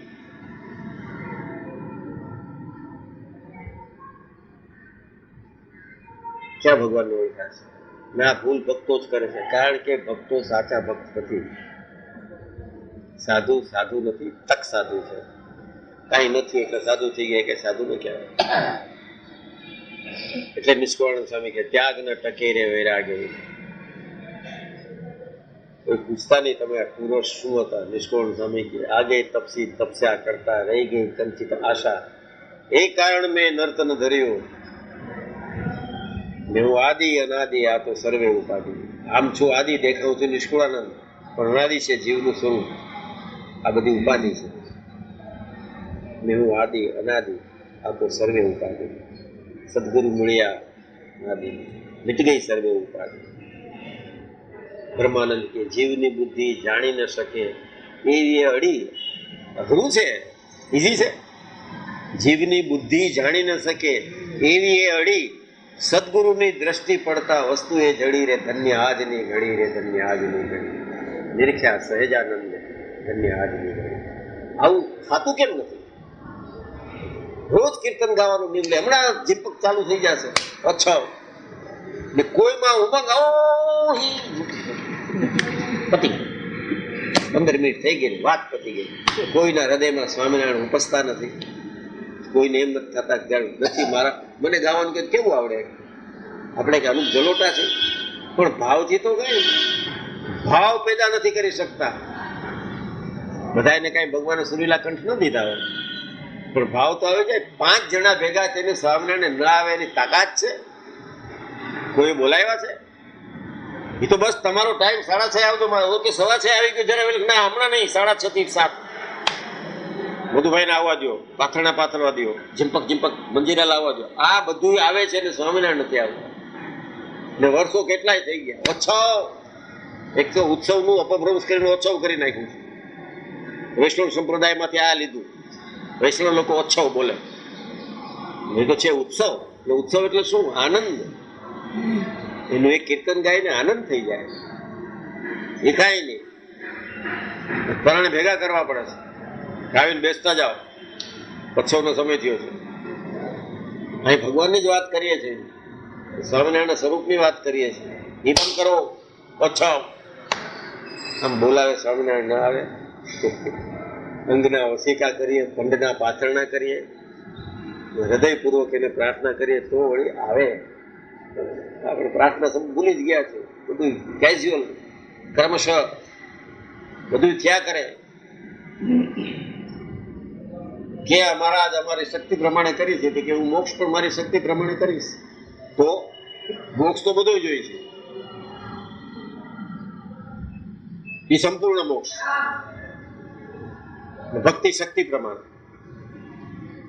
ક્યાં ભગવાનને ઓળખા છે? ના, ભૂલ ભક્તો જ કરે છે, કારણ કે ભક્તો સાચા ભક્ત નથી. સાધુ સાધુ નથી, તક સાધુ છે. કાંઈ નથી એટલે સાધુ થઈ ગયા કે સાધુ ને કહેવાય. એટલે નિષ્કવાણ સ્વામી કે ત્યાગ ન ટકે રે વૈરાગ્ય. કોઈ પૂછતા નહીં તમે પુરુષ શું હતા. નિષ્કવાણ સ્વામી કે આગે તપસી તપસ્યા કરતા રહી ગઈ કંચિત આશા, એ કારણ મેં નર્તન ધર્યું, મેં હું આદિ અનાદિ આ તો સર્વે ઉપાધિ. આમ છું આદિ દેખાવું છું નિષ્કુળાનંદ, પણ અનાદિ છે જીવનું સ્વરૂપ. આ બધી ઉપાધિ છે. મેં હું આદિ અનાદિ આ તો સર્વે ઉપાધિ. સદગુરુ મળ્યા આદિ મિટ ગઈ સર્વે ઉપાધિ. બ્રહ્માનંદ કે જીવની બુદ્ધિ જાણી ન શકે એવી અડી. અઘરું છે, ઈઝી છે? જીવની બુદ્ધિ જાણી ન શકે એવી એ અડી, સદગુરુની દ્રષ્ટિ પડતા વસ્તુ એ જડી રે ધન્ય આજની ઘડી રે ધન્ય આજની ઘડી. નિરીક્ષા સહેજાનંદ ધન્ય આજની ઘડી. આવું થતું કેમ નથી? રોજ કીર્તન ગાવાનું નીકળે, હમણાં જીપક ચાલુ થઈ જશે. અચ્છા, ને કોઈમાં ઉમંગ પતિ 15 મિનિટ થઈ ગઈ, વાત પતી ગઈ. કોઈના હૃદયમાં સ્વામિનારાયણ ઉપસતા નથી. કોઈને એમ નથી થતા કે નથી મારા, મને ગાવાનું કે કેવું આવડે, આપણે કે અમુક જલોટા છે, પણ ભાવથી તો કઈ ભાવ પેદા નથી કરી શકતા. બધાને કઈ ભગવાને સુરીલા કંઠ ન દીધા હોય, પણ ભાવ તો આવી જાય. 5 જણા ભેગા થઈને સ્વામિનારાયણ ન આવે એની તાકાત છે? કોઈ બોલાવ્યા છે? એ તો બસ તમારો ટાઈમ 6:30 આવતો, ઓકે 6:15 આવી ગયો જરા ના, હમણાં નહીં, 6:30 થી 7 મધુભાઈને આવવા દો, પાથરણા પાથરવા દો, ઝિંપક મંજીરા લાવવા દો. આ બધું આવે છે ને સ્વામિનારાયણ નથી આવતા. ને વર્ષો કેટલાય થઈ ગયા. ઓછવ, એક તો ઉત્સવનું અપભ્રંશ કરીને ઓછવ કરી નાખ્યું છે. વૈષ્ણવ સંપ્રદાયમાંથી આ લીધું. વૈષ્ણવ લોકો ઓછવ બોલે, એ તો છે ઉત્સવ. ઉત્સવ એટલે શું? આનંદ. એનું એક કીર્તન ગાઈને આનંદ થઈ જાય. એ કાંઈ નહીં, પરાણે ભેગા કરવા પડે છે. આવીને બેસતા જાઓ, પછવનો સમય થયો છે. અહીં ભગવાનની જ વાત કરીએ છીએ, સ્વામિનારાયણના સ્વરૂપની વાત કરીએ છીએ. નિધન કરો, પછવ આમ બોલાવે, સ્વામિનારાયણ ના આવે. અંગના વસિકા કરીએ, ખંડના પાથરણા કરીએ, હૃદયપૂર્વક એને પ્રાર્થના કરીએ તો વળી આવે. આપણે પ્રાર્થના શબ્દ ભૂલી જ ગયા છે. બધું કેઝ્યુઅલ, ક્રમશઃ બધું થયા કરે કે મહારાજ અમારી શક્તિ પ્રમાણે કરી છે, કે હું મોક્ષ પણ મારી શક્તિ પ્રમાણે કરીશ. તો મોક્ષ તો બધું જોઈએ છે, એ સંપૂર્ણ મોક્ષ ભક્તિ શક્તિ પ્રમાણે.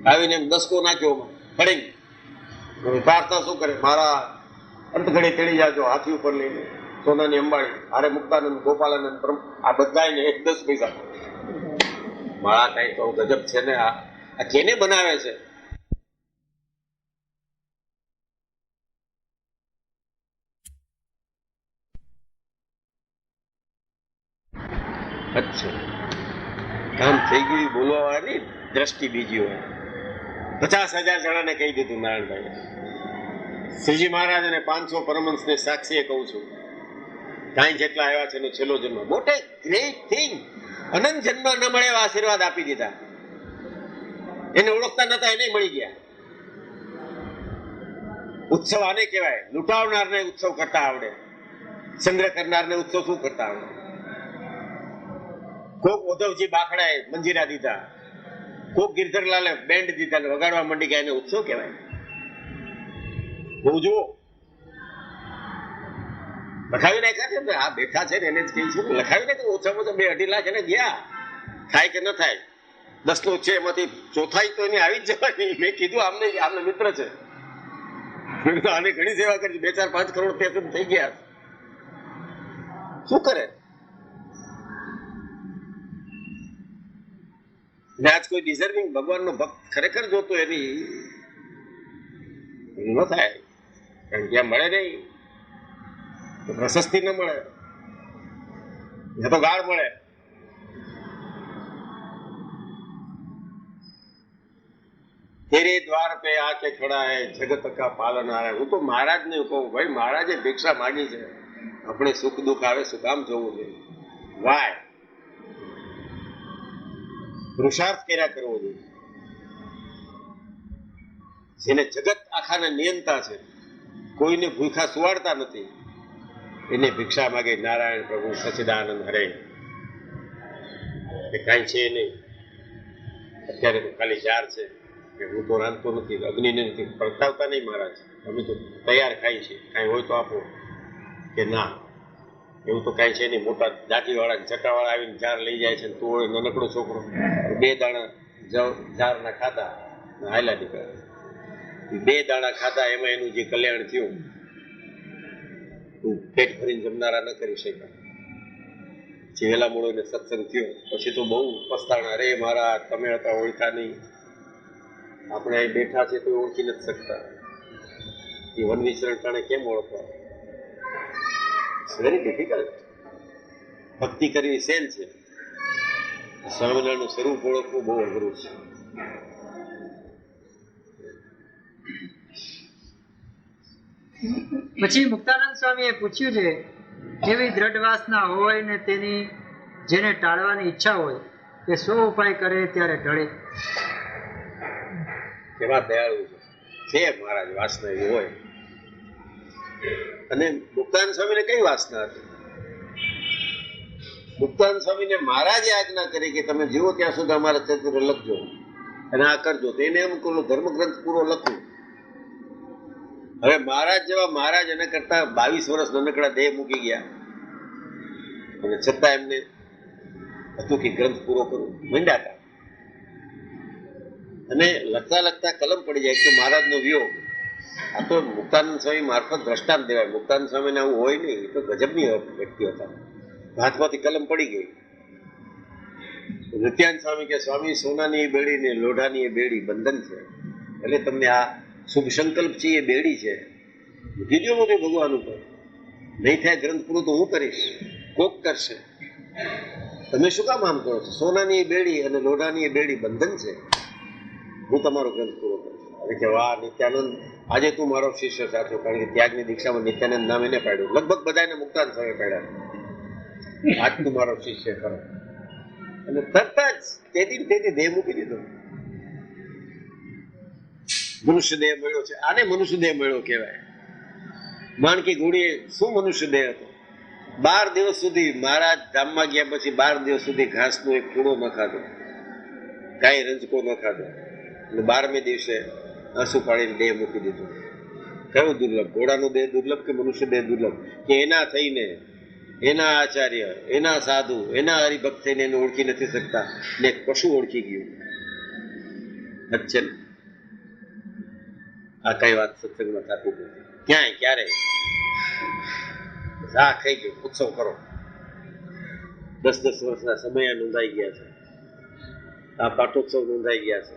આવીને એમ દસકો નાખ્યો ફળી, પ્રાર્થના શું કરે? મારા અંત ઘડી તેડી જાજો હાથી ઉપર લઈને, સોનાની અંબાણી, હારે મુક્તાનંદ, ગોપાલાનંદ, આ બધાને 10 પૈસા. મારા કઈ તો ગજબ છે ને. આ કેને બનાવે છે? અચ્છા, કામ થઈ ગયું. બોલવા વાળાની દ્રષ્ટિ બીજી હોય. 50,000 જણાને કહી દીધું નારાયણભાઈ. શ્રીજી મહારાજ અને 500 પરમહંસને સાક્ષીએ કહું છું, કાંઈ જેટલા આવ્યા છે એનો છેલ્લો જન્મ. મોટે ગ્રેટ થિંગ, અનંત જન્મ ન મળે એવા આશીર્વાદ આપી દીધા. એને ઓળખતા નતા, એને મળી ગયા. ઉત્સવ આને કહેવાય. લૂંટાવનારને ઉત્સવ કરતા આવડે, સંગ્રહ કરનારને ઉત્સવ શું કરતા આવડે? કોક ઉદ્ધવજી બાખડાએ મંજીરા દીધા, કોક ગિરધરલાલે બેન્ડ દીધા, વગાડવા માંડી ગયા, એને ઉત્સવ કહેવાય? બહુ જુઓ, લખાવી નાખ્યા છે. આ બેઠા છે ને એને જ કહી છે, લખાવી નાખ્યું. ઓછામાં ઓછા 2-2.5 લાખ એને ગયા. થાય કે ન થાય, 10 નો છે એમાંથી ચોથાઈ તો એની આવી જ જવાની. મેં કીધું આમને મિત્ર છે, મેં કીધું આને ઘણી સેવા કરી, 2-4-5 કરોડ ત્યાં થઈ ગયા. શું કરે? ને આજ કોઈ ડિઝર્વિંગ ભગવાનનો ભક્ત ખરેખર જોતો એની ન થાય, કારણ કે મળે નહીં તો પ્રશસ્તિ ન મળે, તો ગાળ મળે. તેરે દ્વાર પે આકે ખડા હૈ જગત કા પાલનહાર. હું તો મહારાજને કહું, ભાઈ મહારાજે ભિક્ષા માંગી છે, આપણે સુખ દુઃખ આવે શું કામ જોવું જોઈએ? વાય પુરુષાર્થ કર્યા કરવો જોઈએ. જેને જગત આખાના નિયંતા છે, કોઈને ભૂખા સુવાડતા નથી, એને ભિક્ષા માગે નારાયણ પ્રભુ સચ્ચિદાનંદ હરે. એ કાંઈ છે નહીં. અત્યારે તો ખાલી જાર છે કે હું તો રાંધતો નથી, અગ્નિને નથી પ્રગટાવતા નહીં મહારાજ, અમે તો તૈયાર ખાઈ છીએ, કાંઈ હોય તો આપો. કે ના, એવું તો કાંઈ છે નહીં. મોટા દાઢીવાળા જટાવાળા આવીને જાર લઈ જાય છે, તું હોય નાનકડો છોકરો 2 દાણા જારના ખાધા, હાલ્યા નીકળે. 2 દાણા ખાધા, એમાં એનું જે કલ્યાણ થયું, તું પેટ ભરીને જમનારા ન કરી શક્યા. પછી વેલા મોડો એને સત્સંગ થયો, પછી તો બહુ પસ્તાણા, અરે મારા તમે હતા ઓળખા નહીં, આપણે અહીં બેઠા છે તો ઓળખી નથી શકતા, એ વન વિચરણ ટાણે કેમ ઓળખવા? Very difficult. ભક્તિ કરવી સહેલ છે, સ્વામિનારાયણનું સ્વરૂપ ઓળખવું બહુ અઘરું છે. પછી મુક્તાનંદ સ્વામીએ પૂછ્યું છે, જેવી દ્રઢ વાસના હોય ને તેની જેને ટાળવાની ઈચ્છા હોય તે 100 ઉપાય કરે ત્યારે ટળે. કેવા દયાળુ છે મહારાજ, વાસના એવી હોય. અને મુક્તાનંદ સ્વામીને કઈ વાસના હતી? મુક્તાનંદ સ્વામીને મહારાજે આજ્ઞા કરી કે તમે જીવો ત્યાં સુધી અમારા ચરિત્ર લખજો અને આ કરજો. તો એને એમ કહ્યું ધર્મગ્રંથ પૂરો લખું. હવે મહારાજ જેવા મહારાજ એના કરતા 22 વર્ષ નાનકડા દેહ મૂકી ગયા અને છતાં એમને હતું કે ગ્રંથ પૂરો કરું, મંડ્યા હતા. અને લખતા લખતા કલમ પડી જાય. તો મહારાજનો વિયોગ આ તો મુક્તાનંદ સ્વામી મારફત દ્રષ્ટાંત દેવાય. મુક્તાનંદ સ્વામીને આવું હોય નહીં, એ તો ગજબની વ્યક્તિ હતા. હાથમાંથી કલમ પડી ગઈ. નિત્યાનંદ સ્વામી કે સ્વામી સોનાની એ બેડી ને લોઢાની એ બેડી બંધન છે, એટલે તમને આ શુભ સંકલ્પ છે એ બેડી છે, મૂકી દો બધું ભગવાન ઉપર. નહીં થાય ગ્રંથ પૂરું તો હું કરીશ, કોક કરશે. તમે શું કામ આમ કરો છો? સોનાની એ બેડી અને લોઢાની એ બેડી બંધન છે, હું તમારો ગ્રંથ પૂરો કરીશ. હવે કે વાહ નિત્યાનંદ, આજે તું મારો શિષ્ય સાચો. કારણ કે ત્યાગની દીક્ષામાં નિત્યાનંદ નામ એને પાડ્યું. લગભગ બધાને મુક્તાનંદ સ્વામી પાડ્યા. આજ તું મારો શિષ્ય ખરો. અને તરત જ તેથી દેહ મૂકી દીધો. મનુષ્ય દેહ મળ્યો છે. આને મનુષ્ય દેહ મળ્યો કહેવાય. માણકી ઘોડીએ શું મનુષ્ય દેહ હતો? 12 દિવસ સુધી મહારાજ ધામમાં ગયા પછી 12 દિવસ સુધી ઘાસનો એક કૂડો ન ખાધો, કાંઈ રંજકો ન ખાધો. અને 12મે દિવસે આંસુ પાડીને દેહ મૂકી દીધો. કયું દુર્લભ? ઘોડાનો દેહ દુર્લભ કે મનુષ્ય દેહ દુર્લભ? કે એના થઈને એના આચાર્ય, એના સાધુ, એના હરિભક્ત થઈને એને ઓળખી નથી શકતા ને પશુ ઓળખી ગયું. છે આ કઈ વાત સત્સંગમાં થતી નથી ક્યાંય ક્યારે. આ ખાઈ ગયું, ઉત્સવ કરો. 10-10 વર્ષના સમય નોંધાઈ ગયા છે. આ પાટોત્સવ નોંધાઈ ગયા છે.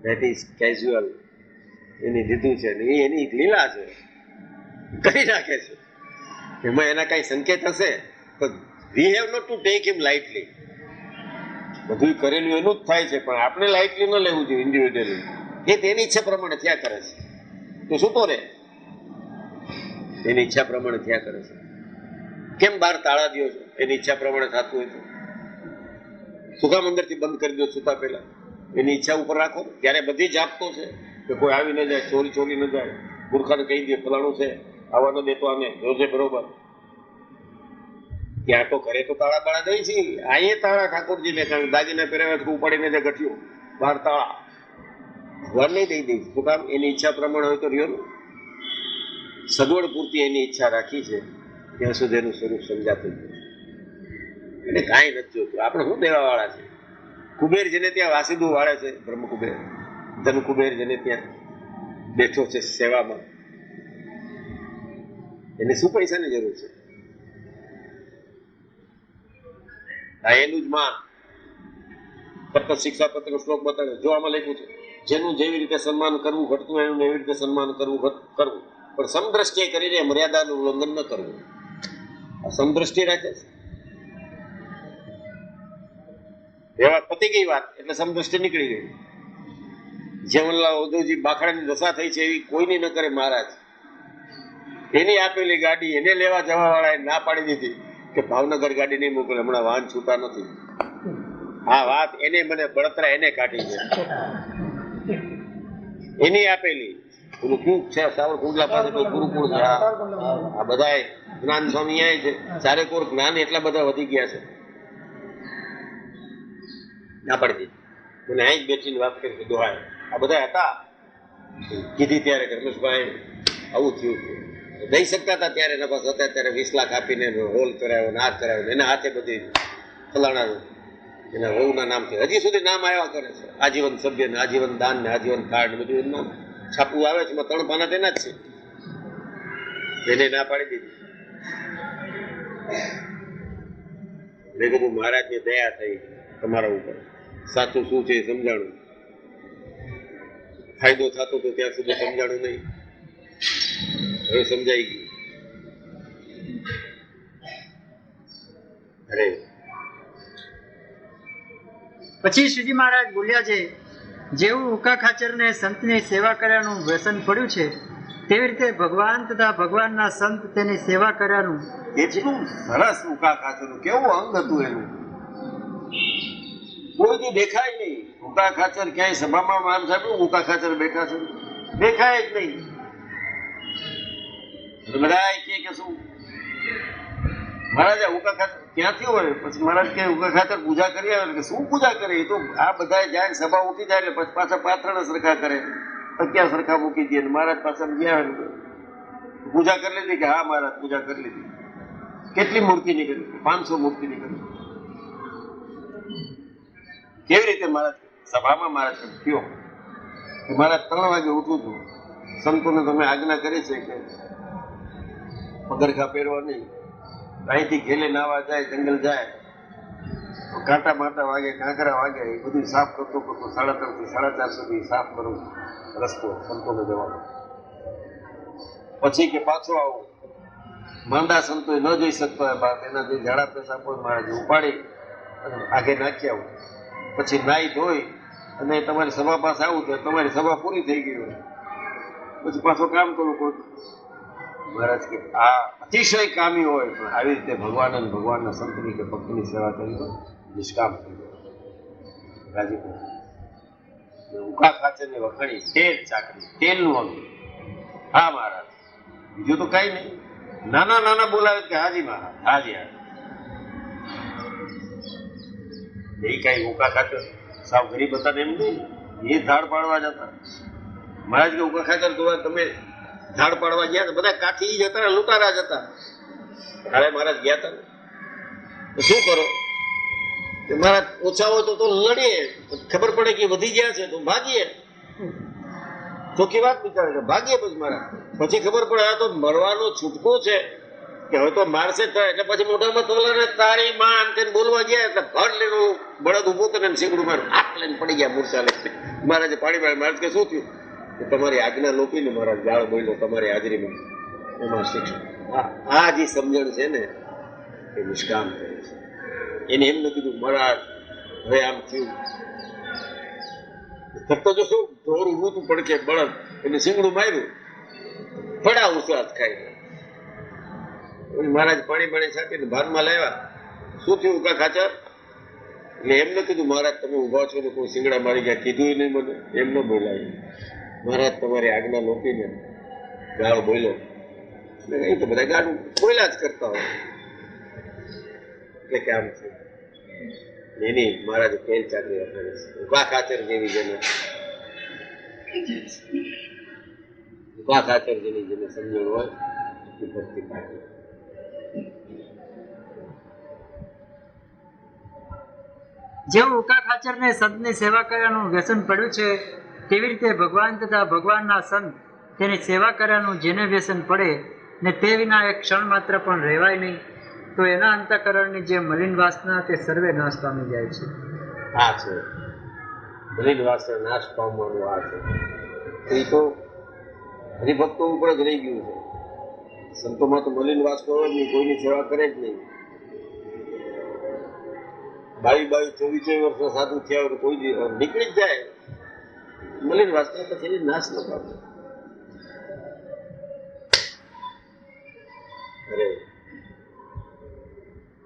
That is casual. એની લીધું છે ને એની લીલા છે, કરી નાખે છે. એમાં એના કઈ સંકેત હશે તો we have not to take him lightly. બધું કરેલું એનું જ થાય છે, પણ આપણે લાઇટલી ન લેવું જોઈએ ઇન્ડિવિજ્યુઅલી. એ તેની ઈચ્છા પ્રમાણે થયા કરે છે. તો શું તો રે એની ઈચ્છા પ્રમાણે થયા કરે છે. કેમ બહાર તાળા દો છો? એની ઈચ્છા પ્રમાણે થતું હોય તો શું કામ અંદરથી બંધ કરી દો સુતા પહેલા? એની ઈચ્છા ઉપર રાખો. ત્યારે બધી જાપતો છે કે કોઈ આવી ન જાય, ચોરી ન જાય. મૂર્ખાને કહી દે ફલાણું છે, આવવા ન દેતો આને, જોજે બરોબર. ત્યાં તો ઘરે તો તાળા બાળા દઈ છે. અહીંયા તાળા ઠાકોરજીને કારણ દાગીના પહેરાવ્યા ઉપાડીને જે ગઠ્યો બહાર તાળા ભગવાન નહીં દઈ દઈ. શું કામ? એની ઈચ્છા પ્રમાણે હોય તો રહ્યો ને. સગવડ પૂરતી એની ઈચ્છા રાખી છે ત્યાં સુધી એનું સ્વરૂપ સમજાતું નથી. એને કાંઈ નથી જોતું. આપણે શું દેવા વાળા છે? કુબેર જેને ત્યાં વાસીદું વાળે છે, બ્રહ્મ કુબેર, ધન કુબેર જેને ત્યાં બેઠો છે સેવામાં, એને શું પૈસાની જરૂર છે? આ એનું જ માં તત્વ શિક્ષાપત્ર શ્લોક બતાવે. જો આમાં લખ્યું છે જેનું જેવી રીતે સન્માન કરવું ઘટતું એનું એવી રીતે સન્માન કરવું કરવું, પણ સમદ્રષ્ટિએ કરીને મર્યાદાનું ઉલ્લંઘન ન કરવું. આ સમદ્રષ્ટિ રાખે છે. એ વાત પતી ગઈ વાત એટલે સમદ્રષ્ટિ નીકળી ગઈ. જેવનલાલ ઉદ્ધવજી બાખડાની દશા થઈ છે એવી કોઈની ન કરે મહારાજ. એની આપેલી ગાડી એને લેવા જવા વાળાએ ના પાડી દીધી કે ભાવનગર ગાડી નહીં મોકલે, હમણાં વાહન છૂટા નથી. આ વાત એને મને બળતરા એને કાઢી છે. એની આપેલી પેલું કયું છે સાવરકુંડલા પાસે ગુરુકુળ છે. આ બધા જ્ઞાન સ્વામી આવે છે. ચારેકોર જ્ઞાન એટલા બધા વધી ગયા છે. ના પાડી દીધી. મને અહીં જ બેસીને વાત કરી દોહાય. આ બધા હતા કીધી ત્યારે રમેશભાઈ આવું થયું. દઈ શકતા હતા ત્યારે નફા હતા. ત્યારે 20 લાખ આપીને હોલ કરાવ્યો, નાક કરાવ્યો. એના હાથે બધી ફલાણા એના વહુના નામથી હજી સુધી નામ આવ્યા કરે છે. આજીવન સભ્ય ને આજીવન દાન ને આજીવન કાર્ડ બધું એનું નામ છાપવું આવે છે. 3 પાના તેના જ છે. એને ના પાડી દીધી. મેં કીધું મહારાજની દયા થઈ તમારા ઉપર, સાચું શું છે એ સમજાણું. ફાયદો થતો તો ત્યાં સુધી સમજાણું નહીં, હવે સમજાઈ ગયું. અરે પછી શ્રીજી મહારાજ બોલ્યા છે જેવું ઉકા ખાચરને સંતની સેવા કર્યાનું વ્યસન પડ્યું છે તેવી રીતે ભગવાન તથા ભગવાનના સંત તેની સેવા કર્યાનું કેટલું સરસ ઉકા ખાચરનું કેવું અંગ હતું એનું. કોઈથી દેખાય નહીં. ઉકા ખાચર ક્યાંય સભામાં આમ સાહેબ ઉકા ખાચર બેઠા છે, દેખાય જ નહીં. બધા કે શું મહારાજ ઉકા ખાચર ક્યાંથી હોય? પછી મહારાજ કે ઉકા ખાચર પૂજા કરી આવે કે શું પૂજા કરે? એ તો આ બધા જાય સભા ઉઠી જાય એટલે પછી પાછા પાથરણા સરખા કરે, તકિયા સરખા મૂકી દે. મહારાજ પાછા ગયા પૂજા કરી લીધી કે હા મહારાજ પૂજા કરી લીધી. કેટલી મૂર્તિ નીકળી? 500 મૂર્તિ નીકળી. કેવી રીતે મહારાજ સભામાં મહારાજ થયો કે મહારાજ 3 વાગે ઉઠું છું, સંતોને તમે આજ્ઞા કરી છે કે પગરખા પહેરવા નહીં, અહીંથી ઘેલે નાવા જાય, જંગલ જાય, કાંટા બાંટા વાગે, કાંકરા વાગે, એ બધું સાફ કરતો 3:30 થી 4:30 સુધી સાફ કરું રસ્તો સંતોને જવાનો. પછી કે પાછો આવું. માંદા સંતો ન જઈ શકતો હોય બહાર, એના જે ઝાડા પેશાબ હોય મહારાજ ઉપાડી અને આગે નાખી આવું. પછી નાહી ધોઈ અને તમારી સભા પાસે આવું તો તમારી સભા પૂરી થઈ ગઈ હોય, પછી પાછો કામ કરવું કોઈ. મહારાજ કે આ અતિશય કામી હોય પણ આવી રીતે ભગવાન અને ભગવાનના સંતની કે ભક્તની સેવા કરી હોય નિષ્કામ થઈ જાય રાજીપુર. ઉકા ખાચરની વખાણી તેલ ચાકરી, તેલનું અંગ. હા મહારાજ, બીજું તો કઈ નહીં. નાના નાના બોલાવે કે હાજી મહારાજ, હાજી હાજી. એ કઈ ઉકા ખાચર સાવ ગરીબ હતા ને એમ નહીં, એ ધાડ પાડવા જતા. મહારાજ કે ઉકા ખાચર તો તમે ધાડ પાડવા ગયા તો બધા કાઠી જતા, લૂંટારા જતા. અરે મહારાજ ગયા હતા તો શું કરો? મહારાજ ઓછા હોય તો લડીએ, ખબર પડે કે વધી ગયા છે તો ભાગીએ. ચોખ્ખી વાત વિચારે છે, ભાગીએ. પછી મહારાજ પછી ખબર પડે આ તો મરવાનો છૂટકો છે કે હવે તો મારશે એટલે પછી મોઢામાં તોલાને તારી માં આમ કરીને બોલવા ગયા એટલે ઘર લઈને બળદ ઉભો કરીને શીકડું મારું આપ લઈને પડી ગયા મૂર્છા લઈને. મહારાજે પાડી પાડી. મહારાજ કે શું થયું? તમારી આજ્ઞા લોપીને મહારાજ ગાળ બોલ્યો તમારી હાજરીમાં. એમાં શિક્ષણ આ જે સમજણ છે ને એ નિષ્કામ કરે છે. એને એમ ન કીધું મહારાજ હવે આમ થયું થતો જો શું ઢોર ઉભું તું પડકે બળદ એટલે શીંગડું માર્યું, ફડા ઉસવાત ખાઈ. મહારાજ પાણી પાણી છાંટીને ભાનમાં લાવ્યા. શું થયું ઉકા ખાચર? એટલે એમ ન કીધું મહારાજ તમે ઉભા છો ને કોઈ શીંગડા મારી ગયા, કીધું નહીં મને, એમ ન બોલાયું. મહારાજ તમારી આજ્ઞા લોપીને ગાળ બોલ્યો. એ તો બધા ગાળ બોલ્યા જ કરતા હોય એટલે કે આમ છે એની મહારાજ તેલ ચાકરી આપે. ઉકા ખાચર જેવી જેને ઉકા ખાચર જેની જેને સમજણ હોય એ ભક્તિ પાકે. જેવું ઉકા ખાચરને સંતની સેવા કરવાનું વ્યસન પડ્યું છે, તેવી રીતે ભગવાન તથા ભગવાનના સંત તેની સેવા કરવાનું જેને વ્યસન પડે ને તે વિના એક ક્ષણ માત્ર પણ રહેવાય નહીં, તો એના અંતઃકરણની જે મલિન વાસના તે સર્વે નાશ પામી જાય છે. આ છે મલિન વાસના નાશ પામવાનું. આ છે એ તો હરિભક્તો ઉપર જ રહી ગયું છે. સંતોમાં તો મલિન વાસ કરો જ નહીં, કોઈની સેવા કરે જ નહીં. 22-24 વર્ષના સાધુ થયા હોય કોઈ નીકળી જ જાય મલિન વાસના, પછી એની નાશ ન પામે.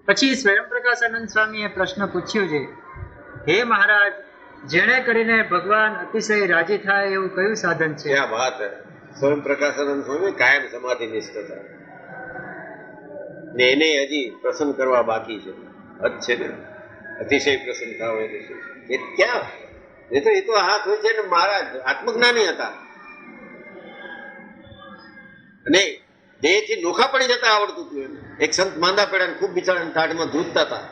પછી સ્વયં પ્રકાશાનંદ સ્વામીએ પ્રશ્ન પૂછ્યો છે, હે મહારાજ, જેણે કરીને ભગવાન અતિશય રાજી થાય એવું કયું સાધન છે? ક્યાં વાત હે! સ્વયં પ્રકાશાનંદ સ્વામી કાયમ સમાધિ નિષ્ઠ હતા ને એને હજી પ્રસન્ન કરવા બાકી છે. હદ છે ને અતિશય પ્રસન્ન થાવ એ ક્યાં? એ તો હાથ હોય છે ને. મહારાજ આત્મજ્ઞાની હતા અને દેહથી નોખા પડી જતા આવડતું હતું એને. એક સંત માંદા પડ્યા ને ખૂબ બિચારા ટાઢમાં ધ્રુજતા હતા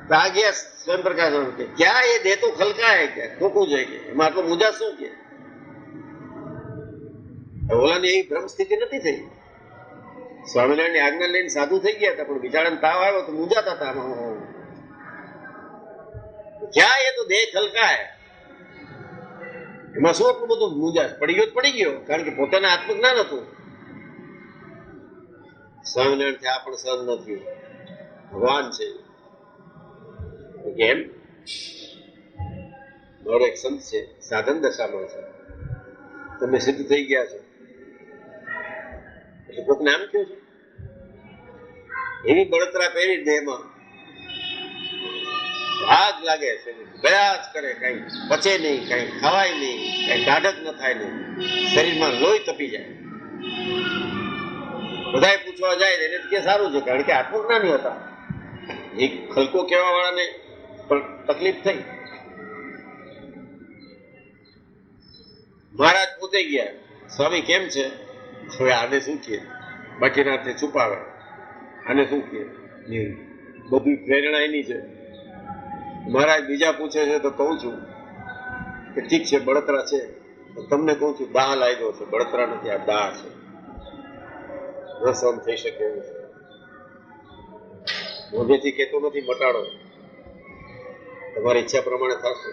તો આ ગયા સ્વયં પ્રકાશાનંદ કે ક્યાં એ દેહ તો ખલકાય કે ખોખું જાય કે એમાં આટલો મુજા શું કે? ઓલાની એવી ભ્રમ સ્થિતિ નથી થઈ. સ્વામિનારાયણની આજ્ઞા લઈને સાધુ થઈ ગયા હતા પણ બિચારાને તાવ આવ્યો તો મુજાતા હતા. ક્યાં એ તો દેહ ખલકાય એમાં શું એટલું બધું મુજાશ? પડી ગયો પડી ગયો, કારણ કે પોતાના આત્મજ્ઞાન હતું. સ્વામિનારાયણ થી આ પણ સહન ન થયું. ભગવાન છે કેમ? મારો એક સંત છે સાધન દશામાં છે, તમે સિદ્ધ થઈ ગયા છો એટલે કોકને આમ થયું છે. એવી બળતરા પહેરી દેહમાં આગ લાગે છે, ગયા જ કરે, કઈ પચે નહીં, કઈ ખવાય નહીં, કઈ ટાઢક ન થાય નહીં, શરીરમાં લોહી તપી જાય. બધાય પૂછવા જાય એને કે સારું છે, કારણ કે આત્મજ્ઞાની હતા. એક ખલકો કહેવા વાળાને પણ તકલીફ થઈ. મહારાજ પોતે ગયા, સ્વામી કેમ છે? હવે આને શું કહે? બાકીના હાથે છુપાવે. આને શું કહે? બધી પ્રેરણા એની છે. મહારાજ બીજા પૂછે છે તો કહું છું કે ઠીક છે, બળતરા છે. તમને કહું છું દાહ લાગ્યો છે, બળતરા નથી, આ દાહ છે. ન સહન થઈ શકે એવું છે. મોઢેથી કહેતો નથી મટાડો, તમારી ઈચ્છા પ્રમાણે થશે,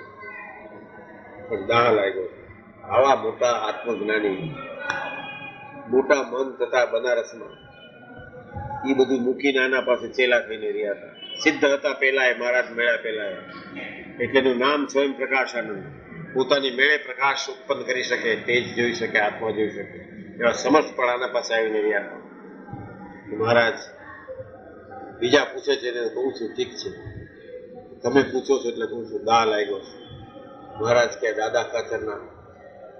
પણ દાહ લાગ્યો છે. આવા મોટા આત્મજ્ઞાની, મોટા મન તથા બનારસમાં એ બધું મૂકીને આના પાસે ચેલા થઈને રહ્યા હતા. સિદ્ધ હતા પેલા, મહારાજ મેળા પેલા, એટલે એનું નામ સ્વયં પ્રકાશાનંદ. પોતાની મેળે પ્રકાશ ઉત્પન્ન કરી શકે, તેજ જોઈ શકે, આત્મા જોઈ શકે, એવા સમર્થપણ આના પાસે આવીને રહ્યા હતા. મહારાજ બીજા પૂછે છે એને કહું છું ઠીક છે, તમે પૂછો છો એટલે કહું છું દાહ લાગ્યો છે. મહારાજ કે દાદા ખાચરના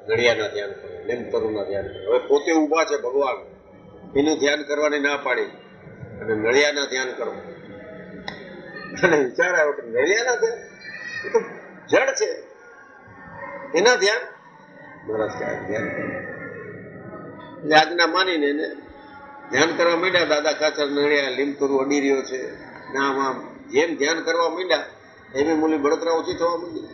નડિયાના ધ્યાન કરો, નેમતરુના ધ્યાન કરો. હવે પોતે ઊભા છે ભગવાન, એનું ધ્યાન કરવાની ના પાડી અને નળિયાના ધ્યાન કરો. અને વિચાર આવ્યો કે નળિયાના ધ્યાન, એ તો જડ છે, એના ધ્યાન. મહારાજ કે ધ્યાન કરો. એટલે આજ્ઞા માનીને એને ધ્યાન કરવા માંડ્યા. દાદા ખાચર નળિયા લીમતરુ અડી રહ્યો છે, નામ આમ જેમ ધ્યાન કરવા માંડ્યા એમ મૂલી બળતરા ઓછી થવા માંડી.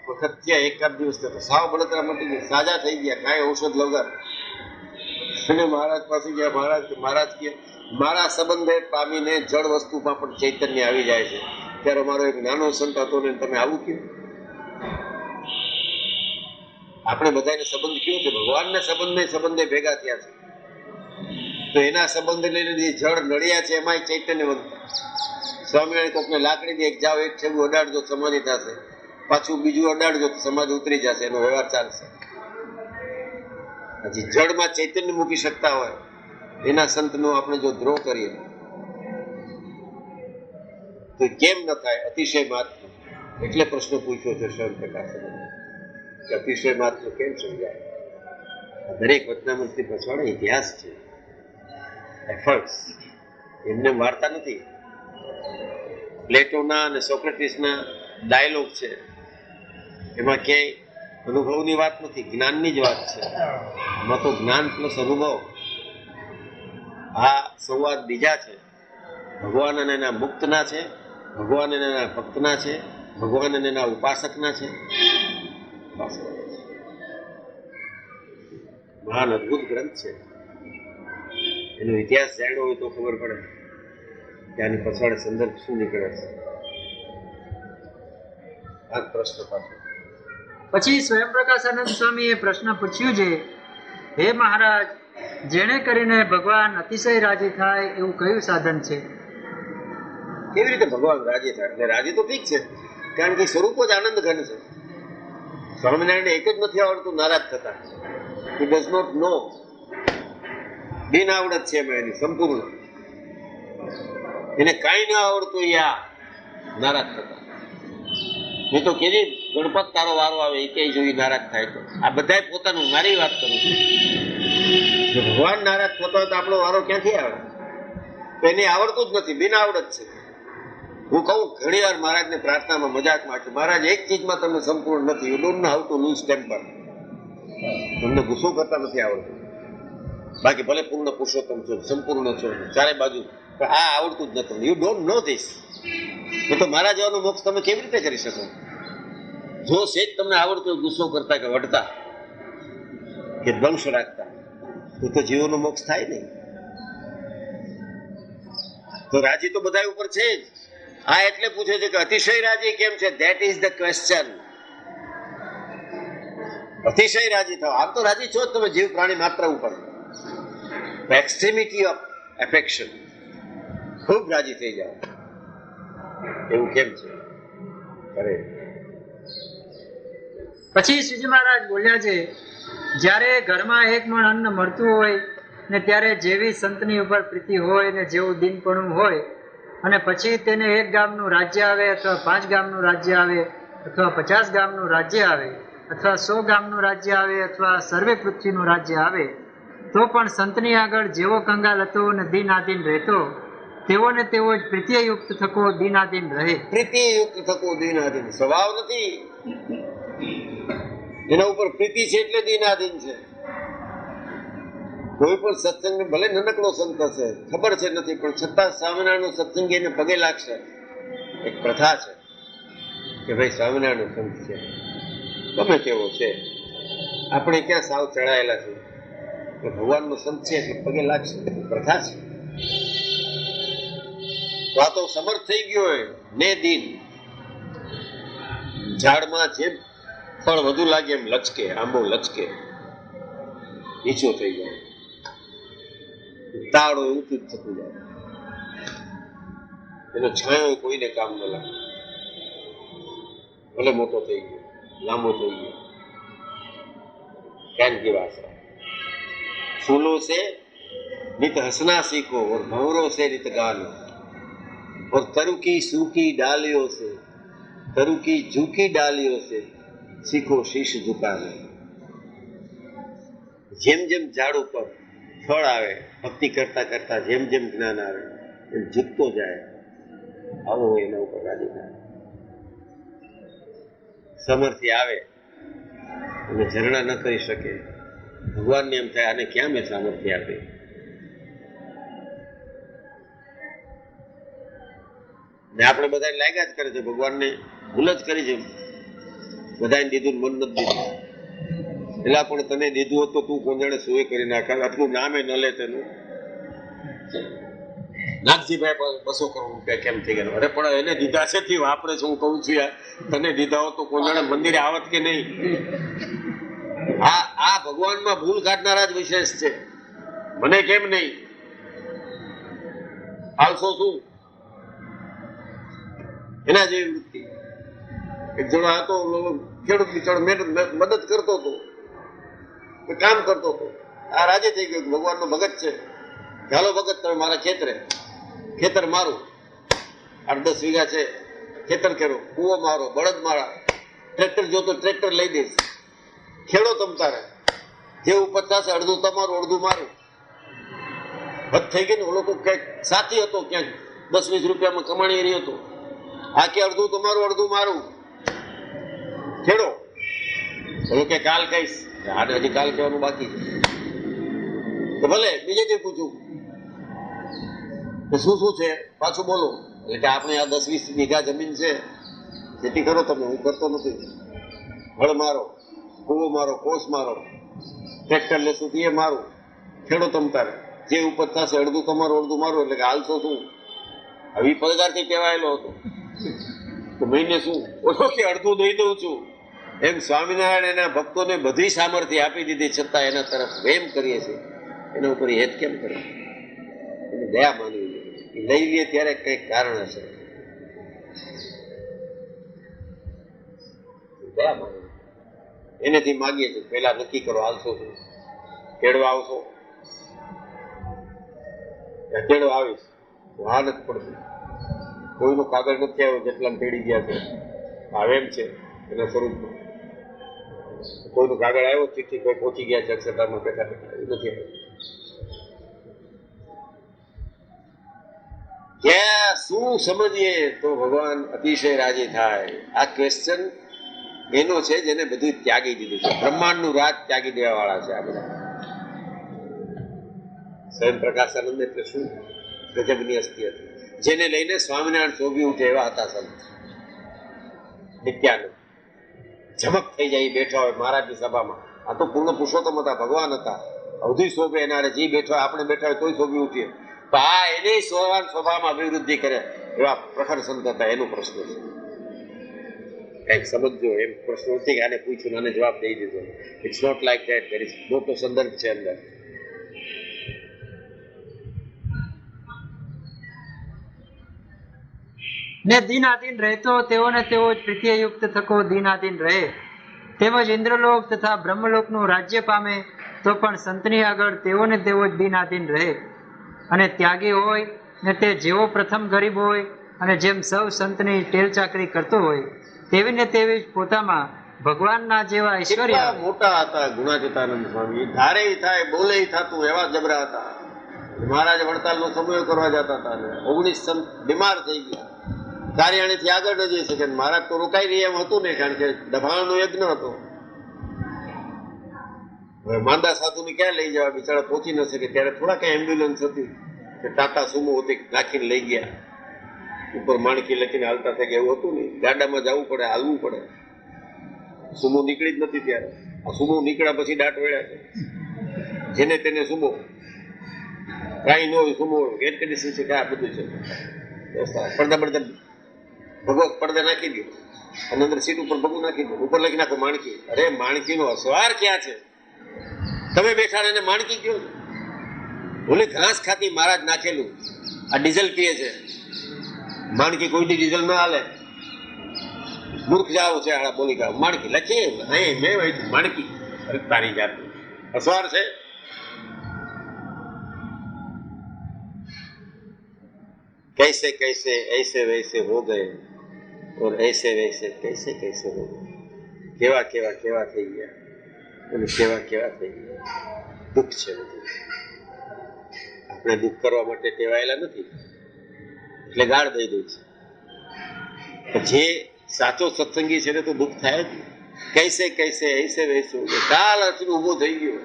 વખત થયા, એકાદ દિવસ થયો, સાવ બળતરા મટી ગઈ, સાજા થઈ ગયા, કાંઈ ઔષધ વગર. અને મહારાજ પાસે ગયા. મહારાજ કે મારા સંબંધે પામીને જળ વસ્તુમાં પણ ચૈતન્ય આવી જાય છે. ત્યારે મારો એક નાનો સંત હતો ને તમે આવું કહ્યું. આપણે બધાને સંબંધ કયો છે? ભગવાનના સંબંધે ભેગા થયા છે. તો એના સંબંધ લઈને જે જળ નડિયા છે એમાં ચૈતન્યવંત. સ્વામિનારાયણ કોકને લાકડી દે, એક જાઓ, એક છેડું અડાડજો સમાધિ થશે, પાછું બીજું અડાડજો તો સમાધિ ઉતરી જશે, એનો વ્યવહાર ચાલશે. હજી જળમાં ચૈતન્ય મૂકી શકતા હોય એના સંતનો આપણે જો દ્રોહ કરીએ તો કેમ ન થાય? અતિશય માત્ર. એટલે પ્રશ્ન પૂછ્યો છે સ્વયં પ્રકાશ કે અતિશય માત્ર કેમ સમજાય? દરેક વચનામૃતની પાછળ ઇતિહાસ છે, એફર્ટ્સ. એમને વાર્તા નથી. પ્લેટોના અને સોક્રેટિસના ડાયલોગ છે, એમાં ક્યાંય અનુભવની વાત નથી, જ્ઞાનની જ વાત છે. એમાં તો જ્ઞાન પ્લસ અનુભવ, આ સંવાદ બીજા છે. ભગવાન અને એના મુક્તના છે, ભગવાન અને એના ભક્તના છે, ભગવાન અને એના ઉપાસકના છે. મહાન અદભુત ગ્રંથ છે. એનો ઇતિહાસ જાણ્યો હોય તો ખબર પડે કે આની પછાડ સંદર્ભ શું નીકળે છે. આ પ્રશ્ન પાછો પછી સ્વયં પ્રકાશાનંદ સ્વામીએ પ્રશ્ન પૂછ્યું છે, હે મહારાજ, જેણે કરીને ભગવાન અતિશય રાજી થાય એવું કયું સાધન છે? કેવી રીતે ભગવાન રાજી થાય? એટલે રાજી તો ઠીક છે, કારણ કે સ્વરૂપ જ આનંદ ઘન છે. સ્વામિનારાયણ એક જ નથી આવડતું નારાજ થતા. He does not know. બિન આવડત છે એમાં એની સંપૂર્ણ. એને કાંઈ ના આવડતું યા નારાજ થતા. મેં તો કેવી ગણપત તારો વારો આવે એ કઈ જોઈ નારાજ થાય તો. આ બધા પોતાનું, મારી વાત કરું છું. જો ભગવાન નારાજ થતો હોય તો આપણો વારો ક્યાંથી આવે? તો એને આવડતું જ નથી, બિન આવડત છે. હું કહું ઘણી વાર મહારાજને પ્રાર્થનામાં મજાકમાં કે મહારાજ એક ચીજમાં તમને સંપૂર્ણ નથી, you don't know how to lose temper. તમને ગુસ્સો કરતા નથી આવડતું. બાકી ભલે પૂર્ણ પુરુષોત્તમ છો, સંપૂર્ણ છો, ચારે બાજુ, પણ આ આવડતું જ નથી. You don't know this. એ તો મારા જેવાનું મોક્ષ તમે કેવી રીતે કરી શકો? જો સેજ તમને આવડતું હોય ગુસ્સો કરતા કે વઢતા કે દ્વંશ રાખતા, તો જીવોનો મોક્ષ થાય નહીં. તો રાજી તો બધા ઉપર છે જ. આ એટલે પૂછે છે કે અતિશય રાજી કેમ છે? That is the question. અતિશય રાજી થાવ. આમ તો રાજી છો જ તમે જીવ પ્રાણી માત્ર ઉપર. એક્સ્ટ્રીમિટી ઓફ એફેક્શન, ખૂબ રાજી થઈ જાવ, એવું કેમ છે? અરે પછી શ્રીજી મહારાજ બોલ્યા છે, જ્યારે ઘરમાં એક મણ અન્ન મળતું હોય ને ત્યારે જેવી સંતની ઉપર પ્રીતિ હોય ને જેવું દિનપણું હોય, અને પછી તેને 1 ગામનું રાજ્ય આવે અથવા 5 ગામનું રાજ્ય આવે અથવા 50 ગામનું રાજ્ય આવે અથવા 100 ગામનું રાજ્ય આવે અથવા સર્વે પૃથ્વીનું રાજ્ય આવે, તો પણ સંતની આગળ જેવો કંગાલ હતો અને દિનાધીન રહેતો, તેવો ને તેવો જ પ્રીતિયુક્ત થકો દિનાધીન રહે. પ્રીતિયુક્ત થકો દિનાધીન. સ્વભાવ નથી, એના ઉપર પ્રીતિ છે એટલે દિનાધીન છે. કોઈ પણ સત્સંગ ભલે નાનકડો સંત હશે, ખબર છે નથી, પણ છતાં સ્વામિનારાયણનો સત્સંગ એને પગે લાગશે. એક પ્રથા છે કે ભાઈ સ્વામિનારાયણનો સંત છે, ગમે તેવો છે, આપણે ક્યાં સાવ ચડાયેલા છે, ભગવાનનો સંત છે એટલે પગે લાગશે, પ્રથા છે. તો આ તો સમર્થ થઈ ગયો હોય ને દિન. ઝાડમાં જેમ ફળ વધુ લાગે એમ લચકે, આંબો લચકે, નીચો થઈ જાય, તાળો ઊંચું જ થતું જાય, એનો છાંયો કોઈને કામ ન લાગે, ભલે મોટો થઈ ગયો, લાંબો થઈ ગયો. ज्ञान की भाषा, फूलों से नित हंसना सीखो और भंवरों से नित गाना, और तरु की सूखी डालियों से, तरु की झूठी डालियों से सीखो शीश झुकाना. જેમ જેમ ઝાડ ઉપર ફળ આવે, ભક્તિ કરતા કરતા જેમ જેમ જ્ઞાન આવે એમ ઝૂકતો જાય, આવો એના ઉપર રાજી થાય. સમર્થ્ય આવે અને ઝરણા ન કરી શકે, ભગવાનને એમ થાય આને ક્યાં મેં સામર્થ્ય આપી. ને આપણે બધાને લાગ્યા જ કરે છે ભગવાનને ભૂલ જ કરી છે, બધાને દીધું મન નથી દીધું. એટલે પણ તને દીધું હતું તું કોણ જાણે શું કરી નાખે, આટલું નામે ન લે તેનું. નાગજીભાઈ 200 કરોડ રૂપિયા કેમ થઈ ગયા? અરે પણ એને દીધા છે થી વાપરે છે. હું કહું છું યાર, તને દીધા હોત તો કોણ જાણે મંદિરે આવત કે નહીં. આ ભગવાનમાં ભૂલ કાઢનારા જ વિશેષ છે. મને કેમ નહીં? આલસો શું એના જેવી વૃત્તિ. એક જણો હતો ખેડૂત બિચારો મદદ કરતો હતો, કામ કરતો હતો. આ રાજી થઈ ગયો, ભગવાનનો ભગત છે, ચાલો ભગત તમે મારા ખેતર મારું, 8-10 વીઘા છે, ખેતર ખેડો, કૂવો મારો, બળદ મારા, ટ્રેક્ટર જોતો ટ્રેક્ટર લઈ દઈશ, ખેડો તમ તારે, જે ઉપજ થશે અડધું તમારું અડધું મારું. હદ થઈ ગઈ ને. ઓલો તો ક્યાંક સાથી હતો, ક્યાંક 10-20 રૂપિયામાં કમાણી રહ્યો હતો. આ કે અડધું તમારું અડધું મારું, ખેડો. ઓલો કે કાલ કહીશ, આને હજી કાલ કહેવાનું બાકી છે. તો ભલે બીજે દી પૂછું કે શું છે પાછું બોલો. એટલે કે આપણે આ 10-20 વીઘા જમીન છે, ખેતી કરો તમે, હું કરતો નથી. હળ મારો, કૂવો મારો, કોસ મારો, ટ્રેક્ટર લેશું એ મારું, ખેડો તમ તારે, જે ઉપજ થશે અડધું તમારું અડધું મારું. એટલે કે હાલશો શું? હવે પગારથી ટેવાયેલો હતો તો મહિને શું ઓછો કે અડધું દઈ દઉં છું. એમ સ્વામિનારાયણ એના ભક્તોને બધી સામર્થ્ય આપી દીધી, છતાં એના તરફ વેમ કરીએ છીએ. એના ઉપર હેત કેમ કરે? એને દયા માનવી જોઈએ. લઈ લઈએ ત્યારે કંઈક કારણ હશે. દયા માનવી એનેથી માગીએ છીએ. પહેલા નક્કી કરો હાલશો શું, કેળવા આવશો? કેળવા આવીશ તો હા નથી પડતી. કોઈનું કાગળ નથી આવ્યો, જેટલા તેડી ગયા છે આવે એમ છે એના સ્વરૂપમાં. કોઈનું કાગળ આવ્યો, ચિઠ્ઠી કોઈ પહોંચી ગયા છે અક્ષરધામમાં બેઠા બેઠા, એ નથી આવ્યું. ક્યાં શું સમજીએ તો ભગવાન અતિશય રાજી થાય? આ ક્વેશ્ચન એનો છે જેને બધું ત્યાગી દીધું છે. બ્રહ્માંડનું રાજ ત્યાગી દેવા વાળા છે આ બધા. સ્વયં પ્રકાશાનંદ એટલે શું ગજબની હસ્તી હતી, જેને લઈને સ્વામિનારાયણ શોભી ઉઠે એવા હતા સંત. નિત્યાનંદ ઝમક થઈ જાય બેઠા હોય મહારાજની સભામાં. આ તો પૂર્ણ પુરુષોત્તમ હતા, ભગવાન હતા, અવધી શોભે એનારે. જે બેઠા આપણે બેઠા હોય તોય શોભી ઉઠીએ. તો આ એને સ્વભાવમાં અભિવૃદ્ધિ કરે એવા પ્રખર સંત હતા. એનો પ્રશ્ન છે, કંઈક સમજો. એમ પ્રશ્ન નથી કે આને પૂછ્યું આને જવાબ દઈ દીધો. It's not like that. There is મોટો સંદર્ભ છે અંદર. ને દિનાધીન રહેતો તેઓને તેઓ જ પ્રીતિયુક્ત થકો દિનાધીન રહે. તેમજ ઇન્દ્રલોક તથા બ્રહ્મલોકનું રાજ્ય પામે તો પણ સંતની આગળ તેઓને તેઓ જ દિનાધીન રહે. અને ત્યાગી હોય ને તે જેવો પ્રથમ ગરીબ હોય અને જેમ સૌ સંતની ટેલ ચાકરી કરતો હોય તેવી ને તેવી જ પોતામાં ભગવાનના જેવા ઐશ્વર્ય કેટલા મોટા હતા ગુણાતીતાનંદ સ્વામી, ધારે થાય બોલે થતું એવા જબરા હતા. મહારાજ વડતાલનો સમય કરવા જતા હતા, 19 સંત બીમાર થઈ ગયા, કાર્યાણીથી આગળ ન જઈ શકે. મહારાજ તો રોકાઈ રહ્યા એમ હતું ને, કારણ કે દભાણનો યજ્ઞ હતો. હવે માંદા સાધુને ક્યાં લઈ જવા, બિચારા પહોંચી ન શકે. ત્યારે થોડા કઈ એમ્બ્યુલન્સ હતી કે ટાટા સુમો હતી, નાખીને લઈ ગયા. ઉપર માણકી લખીને હાલતા થઈ ગયા એવું હતું ને, ગાડામાં જવું પડે, હાલવું પડે. સુમો નીકળી જ નથી ત્યારે. આ સુમો નીકળ્યા પછી દાટ વેળ્યા છે, જેને તેને સુમો, કાંઈ ન હોય સુમો, એર કન્ડિશન છે, આ બધું છે. પડદા પડદા ભગવત પડદા નાખી દો અને અંદર સીટ ઉપર ભગવું નાખી દો, ઉપર લખી નાખો માણકી. અરે માણકીનો અસવાર ક્યાં છે? તમે બેઠા એને માણકી કયો છો? ઓલી ઘાસ ખાતી મહારાજ નાખેલું, આ ડીઝલ પીએ છે. માણકી કોઈથી ડીઝલ ના હાલે. મૂર્ખ જાવ છે આડા બોલી ગાવ માણકી લખીએ અહીં મેં માણકી. અરે તારી જાત અસવાર છે. कैसे कैसे ऐसे वैसे हो गए और ऐसे वैसे कैसे कैसे हो गए. કેવા કેવા કેવા થઈ ગયા અને કેવા કેવા થઈ ગયા. દુઃખ છે બધું. આપણે દુઃખ કરવા માટે ટેવાયેલા નથી એટલે ગાળ દઈ દે છે. જે સાચો સત્સંગી છે ને તો દુઃખ થાય જ. કૈસે કૈસે ऐसे वैसे हो गए. કાલ અર્થનું ઊભો થઈ ગયો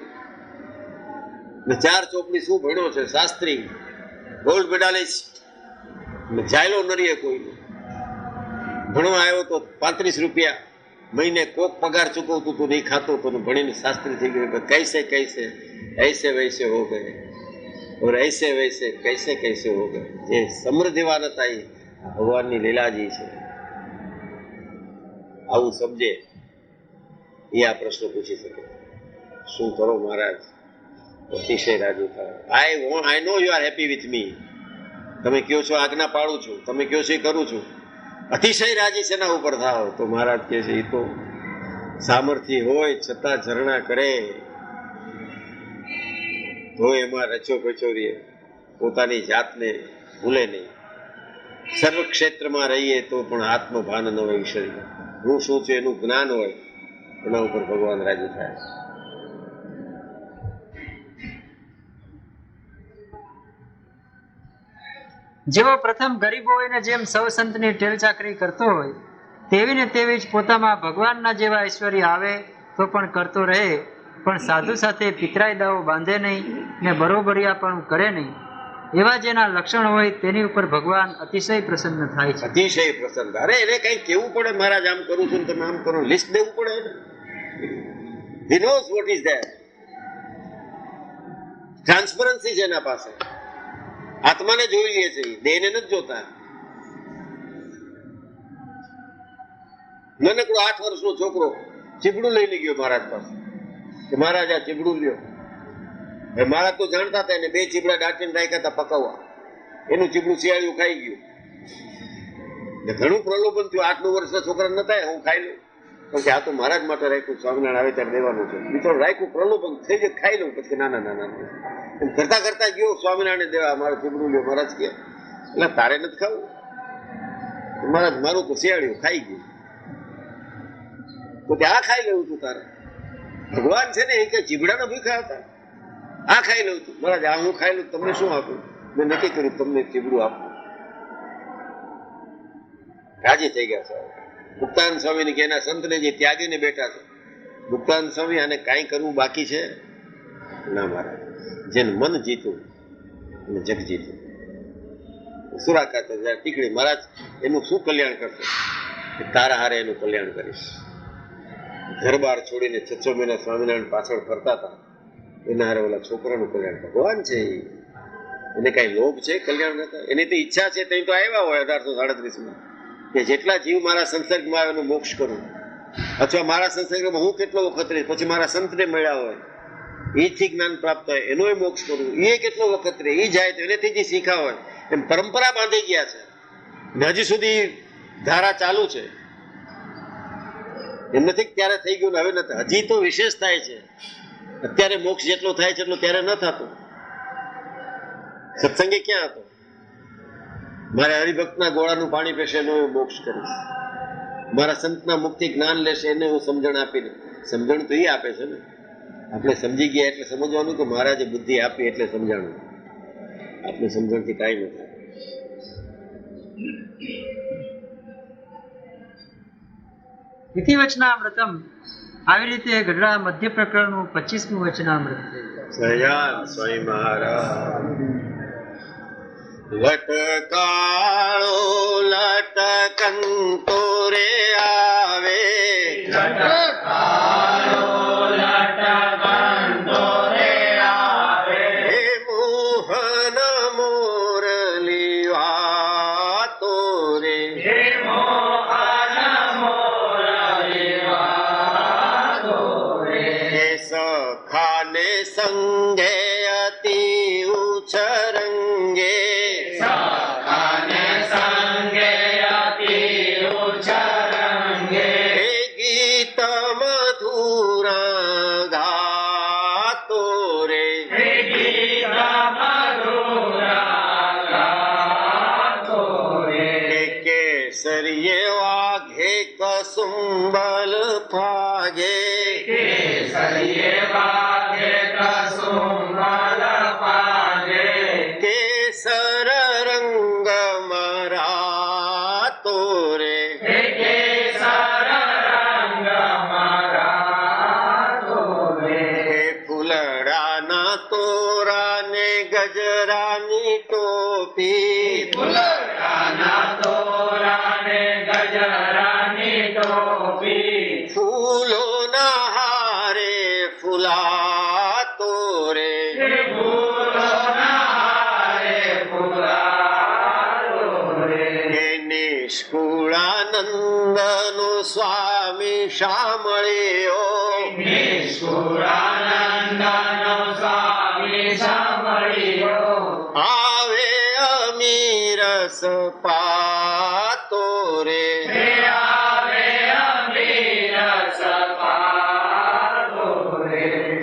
ને 4 ચોપડી શું ભણ્યો છે, શાસ્ત્રી, ગોલ્ડ મેડાલિસ્ટ, જાયલો નરીએ કોઈ ભણવા આવ્યો તો 35 રૂપિયા મહિને કોક પગાર ચૂકવતું તું, નહીં ખાતો તો ભણીને શાસ્ત્રી થઈ ગયો. કૈસે કૈસે ऐसे वैसे हो गए और ऐसे वैसे कैसे कैसे हो गए. જે સમૃદ્ધિવાન હતા એ ભગવાનની લીલાજી છે. આવું સમજે એ આ પ્રશ્ન પૂછી શકે. શું કરો મહારાજ? અતિશય રાજી થાય. I know you are happy with me. તમે કહો છો આજ્ઞા પાડું છું, તમે કહો છો એ કરું છું. અતિશય રાજી છે એના ઉપર થાવ. તો મહારાજ કહે છે એ તો સામર્થ્ય હોય છતાં ઝરણા કરે તો એમાં રચો પચો રહે, પોતાની જાતને ભૂલે નહીં. સર્વ ક્ષેત્રમાં રહીએ તો પણ આત્મભાન ન હોય શરીર. હું શું છું એનું જ્ઞાન હોય, એના ઉપર ભગવાન રાજી થાય. જેવો પ્રથમ ગરીબ હોય ને જેમ સૌ સંતની ટેલ ચાકરી કરતો હોય તેવી ને તેવી જ પોતામાં ભગવાનના જેવા ઐશ્વર્ય આવે તો પણ કરતો રહે, પણ સાધુ સાથે પિતરાઈ દાવો બાંધે નહીં ને બરોબરિયા પણ કરે નહીં. એવા જેના લક્ષણ હોય તેની ઉપર ભગવાન અતિશય પ્રસન્ન થાય છે. અતિશય પ્રસન્ન. અરે એને કઈ કેવું પડે, મહારાજ આમ કરું છું તમે આમ કરો, લિસ્ટ દેવું પડે. He knows what is there. Transparency છે એના પાસે. આત્માને જોઈ લે છે, દેહને નથી જોતા. નાનકડો 8 વર્ષનો છોકરો ચીબડું લઈને ગયો મહારાજ પાસે કે મહારાજ આ ચીબડું લ્યો. મહારાજ તો જાણતા હતા એને 2 ચીબડા દાટીને રાખ્યા હતા પકવવા. એનું ચીબડું શિયાળિયું ખાઈ ગયું. ઘણું પ્રલોભન થયું. 8-9 વર્ષના છોકરા નતા, હું ખાઈ લઉં. કે આ તો મહારાજ માટે રાખ્યું, સ્વામિનારાયણ આવે ત્યારે દેવાનું છે. બિચારો રાખ્યું, પ્રલોભન થઈ જાય, ખાઈ લઉં. પછી ના ના ના ના એમ કરતા કરતા ગયો સ્વામિનારાયણ દેવા, મારે ચીબડું લ્યો. મહારાજ કે એટલે તારે નથી ખાવું? મહારાજ મારું તો શિયાળિયું ખાઈ ગયું. તો આ ખાઈ લેવું તું તારે. ભગવાન છે ને એ કે ચીબડાના ભૂખ્યા હતા, આ ખાઈ લઉં છું. મહારાજ આ હું ખાઈ લઉં, તમને શું આપું? મેં નક્કી કર્યું તમને ચીબડું આપવું. રાજી થઈ ગયા સાહેબ. મુક્તાનંદ સ્વામી કે એના સંતને જે ત્યાગીને બેઠા છે, મુક્તાનંદ સ્વામી આને કાંઈ કરવું બાકી છે? ના મહારાજ, જેને મન જીતું અને જગ જીતું. સુરાકાત ટીકડી મહારાજ એનું શું કલ્યાણ કરશે? તારા હારે એનું કલ્યાણ કરીશ. ઘર બાર છોડીને 6 મહિના સ્વામિનારાયણ પાછળ ફરતા હતા. એના હારે ઓલા છોકરાનું કલ્યાણ. ભગવાન છે એને કઈ લોભ છે કલ્યાણ કરતા? એની તો ઈચ્છા છે તો આવ્યા હોય 1837માં કે જેટલા જીવ મારા સંસર્ગમાં આવે એનું મોક્ષ કરું, અથવા મારા સંસર્ગમાં હું કેટલો વખત રહીશ, પછી મારા સંતને મળ્યા હોય એથી જ્ઞાન પ્રાપ્ત હોય એનો મોક્ષ કરું, એ કેટલો વખત રહે, એ જાય તો એનેથી જે શીખા હોય. એમ પરંપરા બાંધી ગયા છે ને હજી સુધી ધારા ચાલુ છે. એમ નથી કે ત્યારે થઈ ગયું ને હવે નથી, હજી તો વિશેષ થાય છે. અત્યારે મોક્ષ જેટલો થાય છે એટલો ત્યારે ન થતો. સત્સંગે ક્યાં હતો? મારે હરિભક્તના ગોળાનું પાણી પીશે એનો હું મોક્ષ કરીશ, મારા સંતના મુક્તિ જ્ઞાન લેશે એને હું સમજણ આપીને. સમજણ તો એ આપે છે ને, આપણે સમજી ગયા એટલે સમજવાનું કે મહારાજે બુદ્ધિ આપી એટલે સમજાણું. આપણે સમજણથી કાંઈ નથી. વિધિવચનામૃતમ આવી રીતે ગઢડા મધ્ય પ્રકરણનું 25મું વચનામૃત છે. સયાન સ્વામી મહારાજ લટકાળો લટકંતો રે આવે, હે મોહન મોરલી વાતો રે, હે સખાને સંગે અતિ ઉછરંગે, હે ગીત મધુરા ગાતો રે, હે કેસરીએ વાઘે કસુંબલ ફાગે, કેસર રંગ મરાતો રે, હે ફૂલડાના તોરાને ગજરાની ટોપી, ફૂલોના હારે ફૂલાતો રે, હે નિષ્કુળાનંદનો સ્વામી શામળિયો, આવે અમીરસ પાતો રે,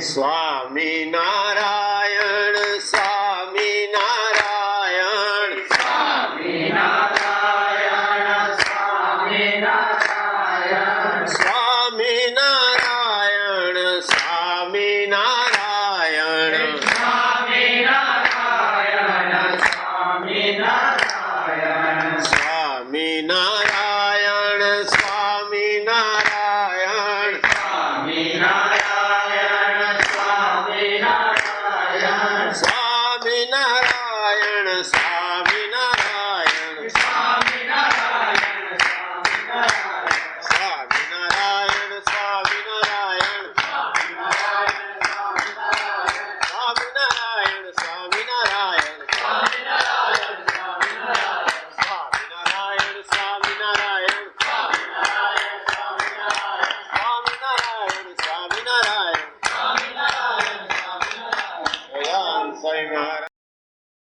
સ્વામી ના